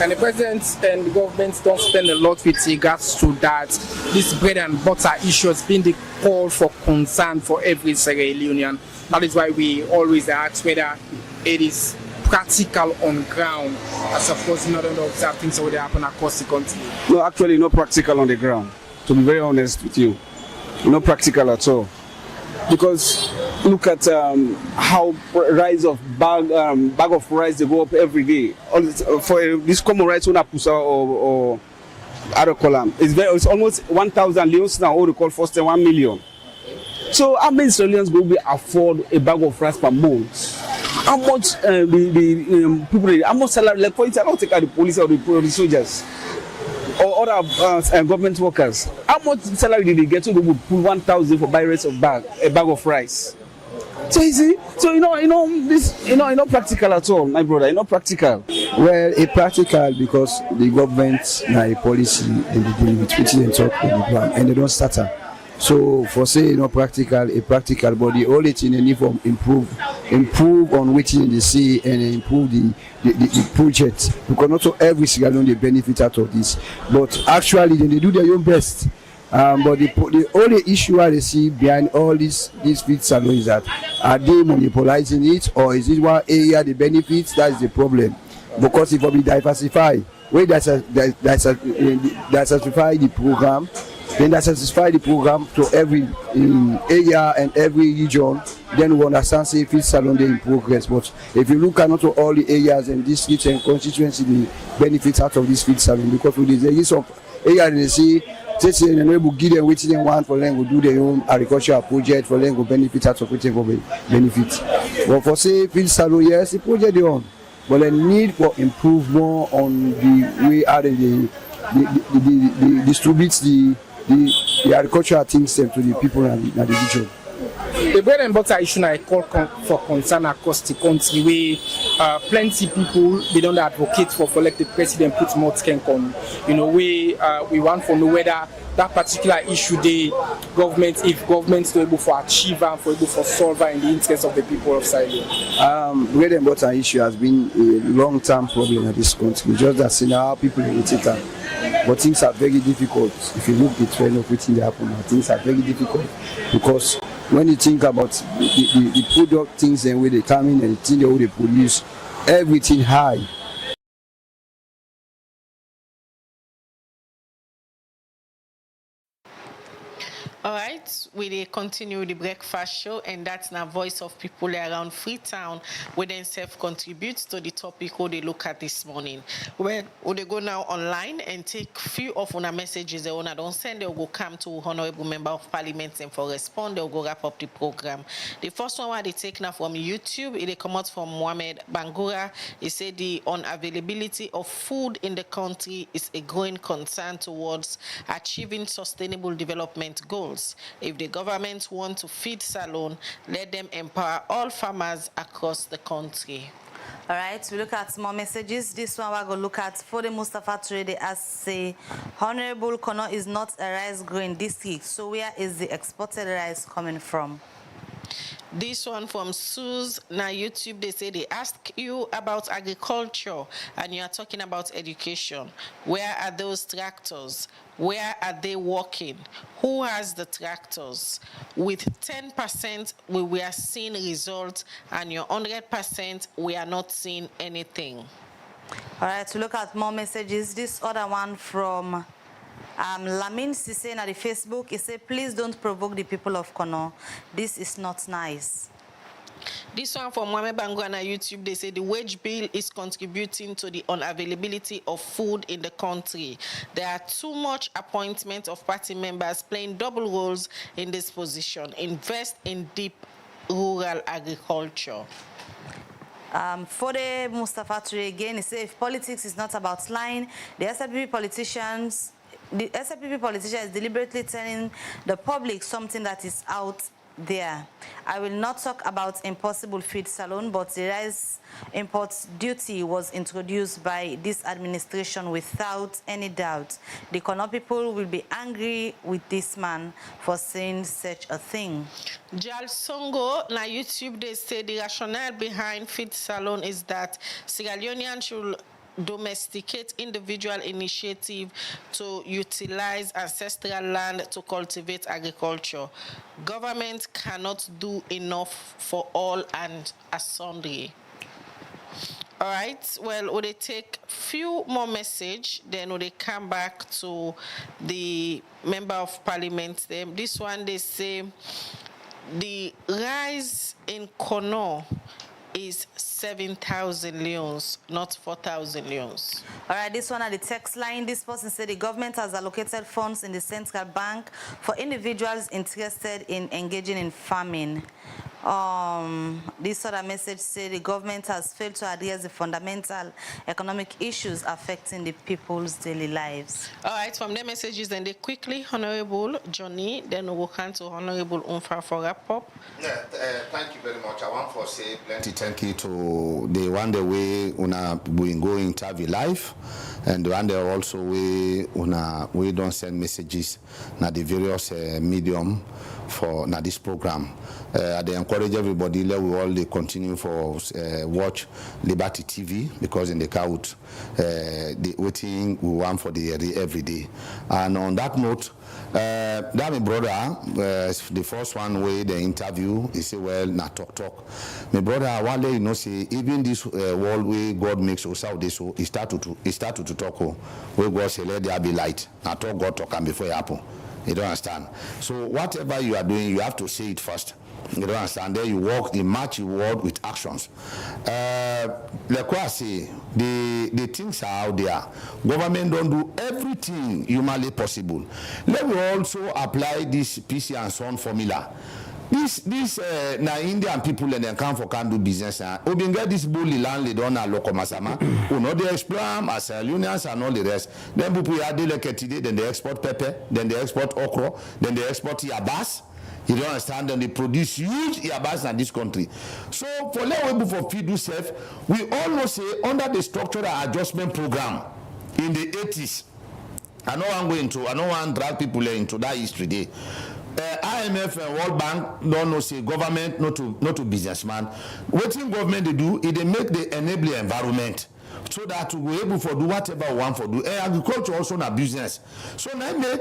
And the president and the government don't spend a lot with regards to that. This bread and butter issue has been the call for concern for every Sierra Leonean. That is why we always ask whether it is practical on ground, as opposed to not only observe things that happen across the country. No, actually, not practical on the ground. To be very honest with you, not practical at all. Because look at how rise of bag of rice they go up every day. For this common rice, or other column, it's almost 1,000 leons now. What we call first 1 million. So how many Australians will be afford a bag of rice per month? How much the people? How much salary? Like for instance, I don't take out the police or the soldiers or other government workers. How much salary did they get to go pull 1,000 for buy rice of a bag of rice? So you see, so this not practical at all, my brother. It's not practical. Well, it's practical because the government now a policy and they deal with which they talk on the ground and they don't stutter. So for say not practical, a practical, but the only thing they need to improve on which they see and improve the project, because not every Sierra Leone they benefit out of this, but actually they do their own best. But the only issue I see behind all these feed salons is that are they monopolizing it, or is it one area the benefits? That's the problem. Because if we diversify, where diversify the program, then that satisfy the program to every area and every region, then we understand say feed salon they in progress. But if you look at not to all the areas and districts and constituency, the benefits out of this feed salon, because with the use of area they see, and we will give them what they want for them, will do their own agricultural project for them, will benefit out of what they benefit. But for say feed salon, yes, the project they own, but they need to improve more on the way how they distribute the agricultural things to the people and the region. The bread and butter issue I call for concern across the country, where plenty people they don't advocate for like the president put more skank on. We want to know whether that particular issue if government's to able to achieve and for able to solve in the interest of the people of Sierra Leone. Bread and butter issue has been a long-term problem in this country. Just that now people irritate them. But things are very difficult. If you look at the trend of what happen now, things are very difficult because when you think about the product things and where they come in and the thing they produce, everything high. All right, we continue the breakfast show, and that's now voice of people around Freetown, where then self-contributes to the topic who they look at this morning. Well, they go now online and take few of our messages they wanna don't send, they'll go come to Honorable Member of Parliament and for respond, they'll go wrap up the program. The first one they take now from YouTube, it come out from Mohamed Bangura. He said the unavailability of food in the country is a growing concern towards achieving sustainable development goals. If the government want to feed Salone, let them empower all farmers across the country. All right, we look at more messages. This one we're going to look at for the Mustafa Toure. They ask, say, Honorable Kono is not a rice growing district, so where is the exported rice coming from? This one from Suze, now YouTube, they say they ask you about agriculture and you are talking about education. Where are those tractors? Where are they working? Who has the tractors? With 10%, we are seeing results, and your 100%, we are not seeing anything. All right, to look at more messages, this other one from Lamin Sisse on the Facebook, he said, please don't provoke the people of Kono. This is not nice. This one from Mohamed Bangwana YouTube, they say the wage bill is contributing to the unavailability of food in the country. There are too much appointment of party members playing double roles in this position. Invest in deep rural agriculture. For the Mustafa Toure again, he said if politics is not about lying, the SLPP politician is deliberately telling the public something that is out there. I will not talk about impossible feed salon, but the rice import duty was introduced by this administration without any doubt. The Kono people will be angry with this man for saying such a thing. Jal Songo, na YouTube, they say the rationale behind feed salon is that Sierra Leoneans should domesticate individual initiative to utilize ancestral land to cultivate agriculture. Government cannot do enough for all and sundry. All right, well, would they take few more message, then would they come back to the member of parliament? This one, they say the rise in Kono is 7,000 leons, not 4,000 leons. All right, this one at the text line. This person said the government has allocated funds in the central bank for individuals interested in engaging in farming. This other message said the government has failed to address the fundamental economic issues affecting the people's daily lives. All right, from the messages, then they quickly, Honorable Johnny, then we'll come to Honorable Unfa for wrap-up. Yeah, thank you very much. I want to say plenty thank you to the one day way we go interview live, and the one day also we don't send messages na the various medium for this program. They encourage everybody let we all continue for watch Liberty TV, because in the count the waiting we want for the every day. And on that note, that my brother, the first one way the interview, he say, well, na talk. My brother, one day, say, even this world way God makes us out this, so he started to talk, where God say, let there be light. Na talk God talk and before it happen. You don't understand. So whatever you are doing, you have to say it first. You don't understand. Then you match your word with actions. Like I say, the things are out there. Government don't do everything humanly possible. Let me also apply this PC and Son formula. This na Indian people and they can do business. We been get this bully landlord on a local masama. We know they exploit as unions and all the rest. Then people are like today, then they export pepper, then they export okra, then they export yabas. You don't understand? Then they produce huge yabas in this country. So for level for feed yourself, we almost say under the structural adjustment program in the 80s. I know I'm drag people into that history there. IMF and World Bank don't know say government not to businessman. What in government they do is they make the enable environment so that we are able to do whatever we want to do. Agriculture also na business. So now make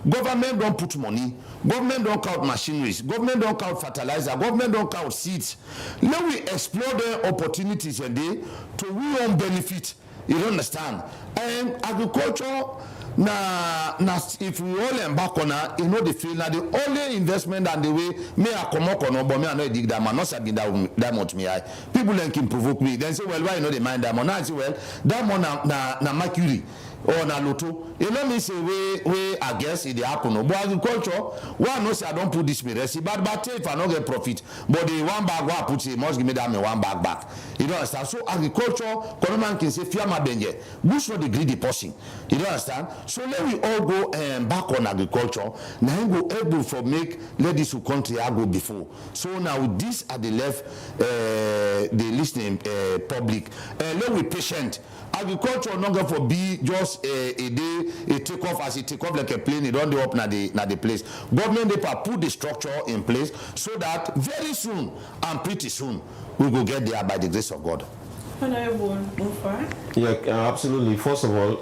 government don't put money, government don't count machineries, government don't count fertilizer, government don't count seeds. Now we explore the opportunities and they to we own benefit. You don't understand? And agriculture. Now, if we all embark on it, you know the field. Now the only investment and the way me I come up on, but me I know dig that man, not sabin that much me I. People then can provoke me. Then say, well, why you know they mind that man? Now I say, well, that man na mercury or na lotto. You know me say we I guess it happen. But agriculture, one knows I don't put this me recipe, but if I don't get profit, but the one bag what I put it must give me that me one bag back. You don't understand? So agriculture, government can say fear my benje. Bush for the greedy person. You don't understand? So let we all go back on agriculture. Now we go able for let this country I go before. So now with this at the left, the listening public, let we patient. Agriculture not going for be just a day, a take off as it take off like a plane. It don't do up na the place. Government they put the structure in place so that very soon and pretty soon we will get there by the grace of God. Yeah, absolutely. First of all,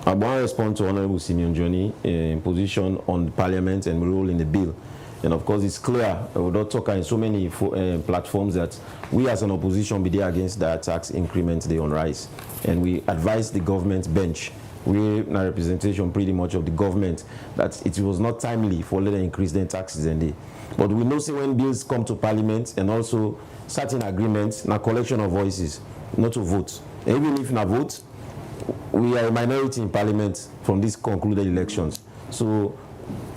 I want to respond to Honorable Simeon Johnny in position on the Parliament and role in the bill. And of course, it's clear, we don't talk in so many platforms that we as an opposition be there against that tax increment they on rise. And we advise the government bench, we in a representation pretty much of the government, that it was not timely for letting increase their taxes and they. But we know say when bills come to Parliament and also certain agreements, na collection of voices, not to vote. And even if not vote, we are a minority in Parliament from these concluded elections. So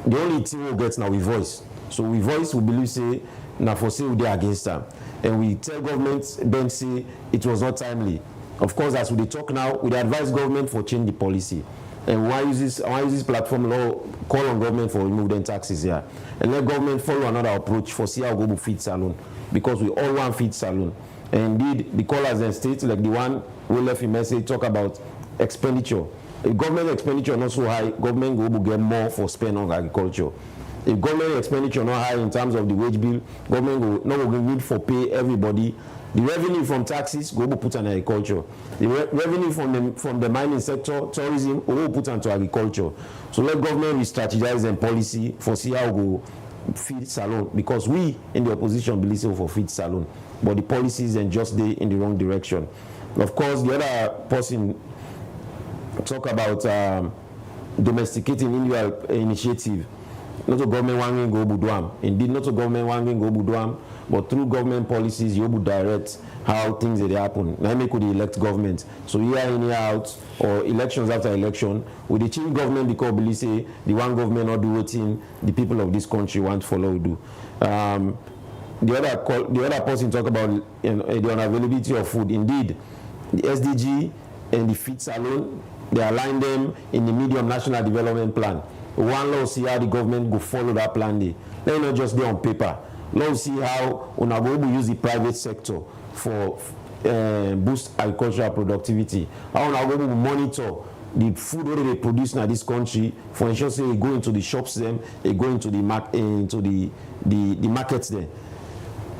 the only thing we get now we voice. So we voice, we believe say na for say we are against them. And we tell government bench say it was not timely. Of course, as we talk now, we advise government for change the policy. And why use this platform law call on government for remove them taxes here. And let government follow another approach for see how go to feed Salone. Because we all want feed Salone. And indeed, the callers and states like the one who left a message talk about expenditure. If government expenditure not so high, government will get more for spend on agriculture. If government expenditure not high in terms of the wage bill, government will not need for pay everybody The revenue from taxes, go put on agriculture. The revenue from the mining sector, tourism, go put into agriculture. So let government re-strategize and policy for see how go feed Salone, because we in the opposition believe so for feed Salone, but the policies and just they in the wrong direction. Of course, the other person talk about domesticating individual initiative. Not a government wanging go budwam. Indeed, not a government wanging go budwam, but through government policies, you will direct how things they happen. Now, make could elect government. So year in, year out, or elections after election, with the change government because believe say the one government not do what the people of this country want to follow do. The other person talk about the unavailability of food. Indeed, the SDG and the feed Salone, they align them in the medium national development plan. One law see how the government go follow that plan there. Let not just be on paper. Let's see how we will use the private sector for boost agricultural productivity. How we will monitor the food that they produce in this country for ensure say they go into the shops them, they go into the markets there.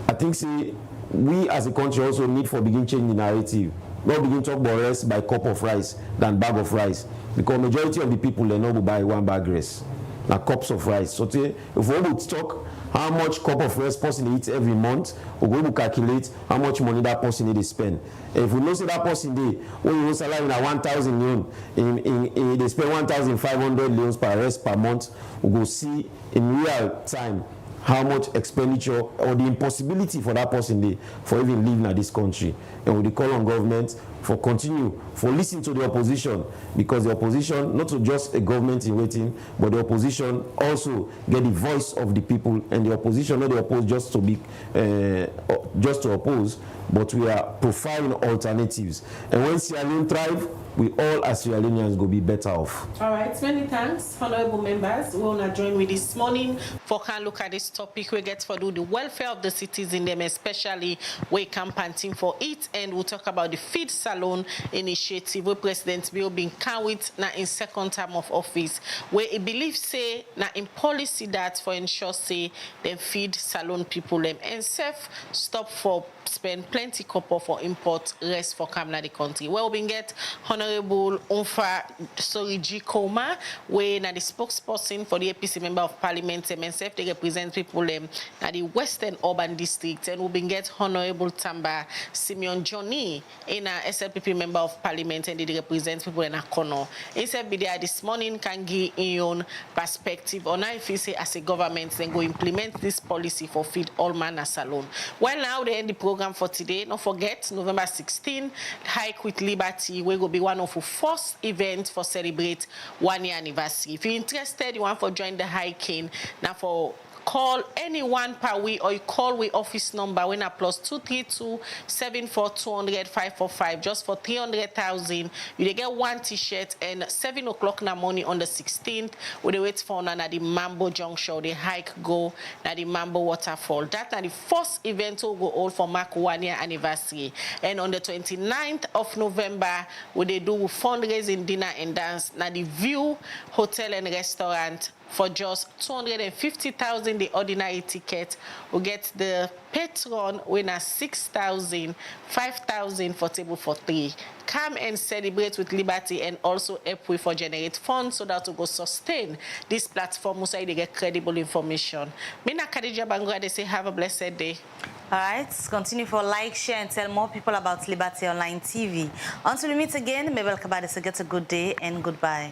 I think say we as a country also need for begin change the narrative. Not begin talk about rice by cup of rice than bag of rice, because majority of the people they know buy one bag rice, now cups of rice. So if we would talk how much cup of rice person eats every month, we will calculate how much money that person need to spend. If we know say that person when you know salary in 1,000 leon, they spend 1,500 leons per rice per month, we go see in real time how much expenditure or the impossibility for that person for even living in this country. And we call on government for listen to the opposition, because the opposition, not just a government in waiting, but the opposition also get the voice of the people, and the opposition not the oppose just to oppose, but we are profiling alternatives. And when Sierra Leone thrive, we all as Sierra Leoneans go be better off. All right, many thanks, honorable members. We want to join with this morning for can look at this topic. We get for do the welfare of the citizens, them especially we campaigning for it, and we'll talk about the Feed Salone initiative where President Bill been with now in second term of office, where he believes say now in policy that for ensure say them feed Salone people them and safe stop for spend plenty copper for import rest for come na the country. Well, we get Honorable Unfa Soriji Koma, where na the spokesperson for the APC Member of Parliament, MSF, they represent people na the Western Urban District, and we get Honorable Tamba Simeon Johnny, in a SLPP Member of Parliament, and they represent people in Akono. Instead, be there this morning can give in own perspective on how if you say as a government then go implement this policy for feed all man as Salone. Well, now they end the program for today. Don't forget, November 16, Hike with Liberty will be one of the first events for celebrate 1 year anniversary. If you're interested, you want to join the hiking, now for call anyone per week, or you call with office number when a +232 74 545 just for 300,000. You get one t-shirt, and 7 o'clock in the morning on the 16th we dey wait for na the Mambo Junction, the hike go na the Mambo waterfall. That na the first event will go all for mark 1 year anniversary. And on the 29th of November we dey do fundraising dinner and dance na the View Hotel and Restaurant for just 250,000 the ordinary ticket. We get the patron winner 6,000, 5,000 for table for 3. Come and celebrate with Liberty, and also help we for generate funds so that we go sustain this platform so they get credible information. Mina Khadija Bangura, they say have a blessed day. All right, continue for like, share, and tell more people about Liberty Online TV. Until we meet again, Mabel Kabade, so get a good day and goodbye.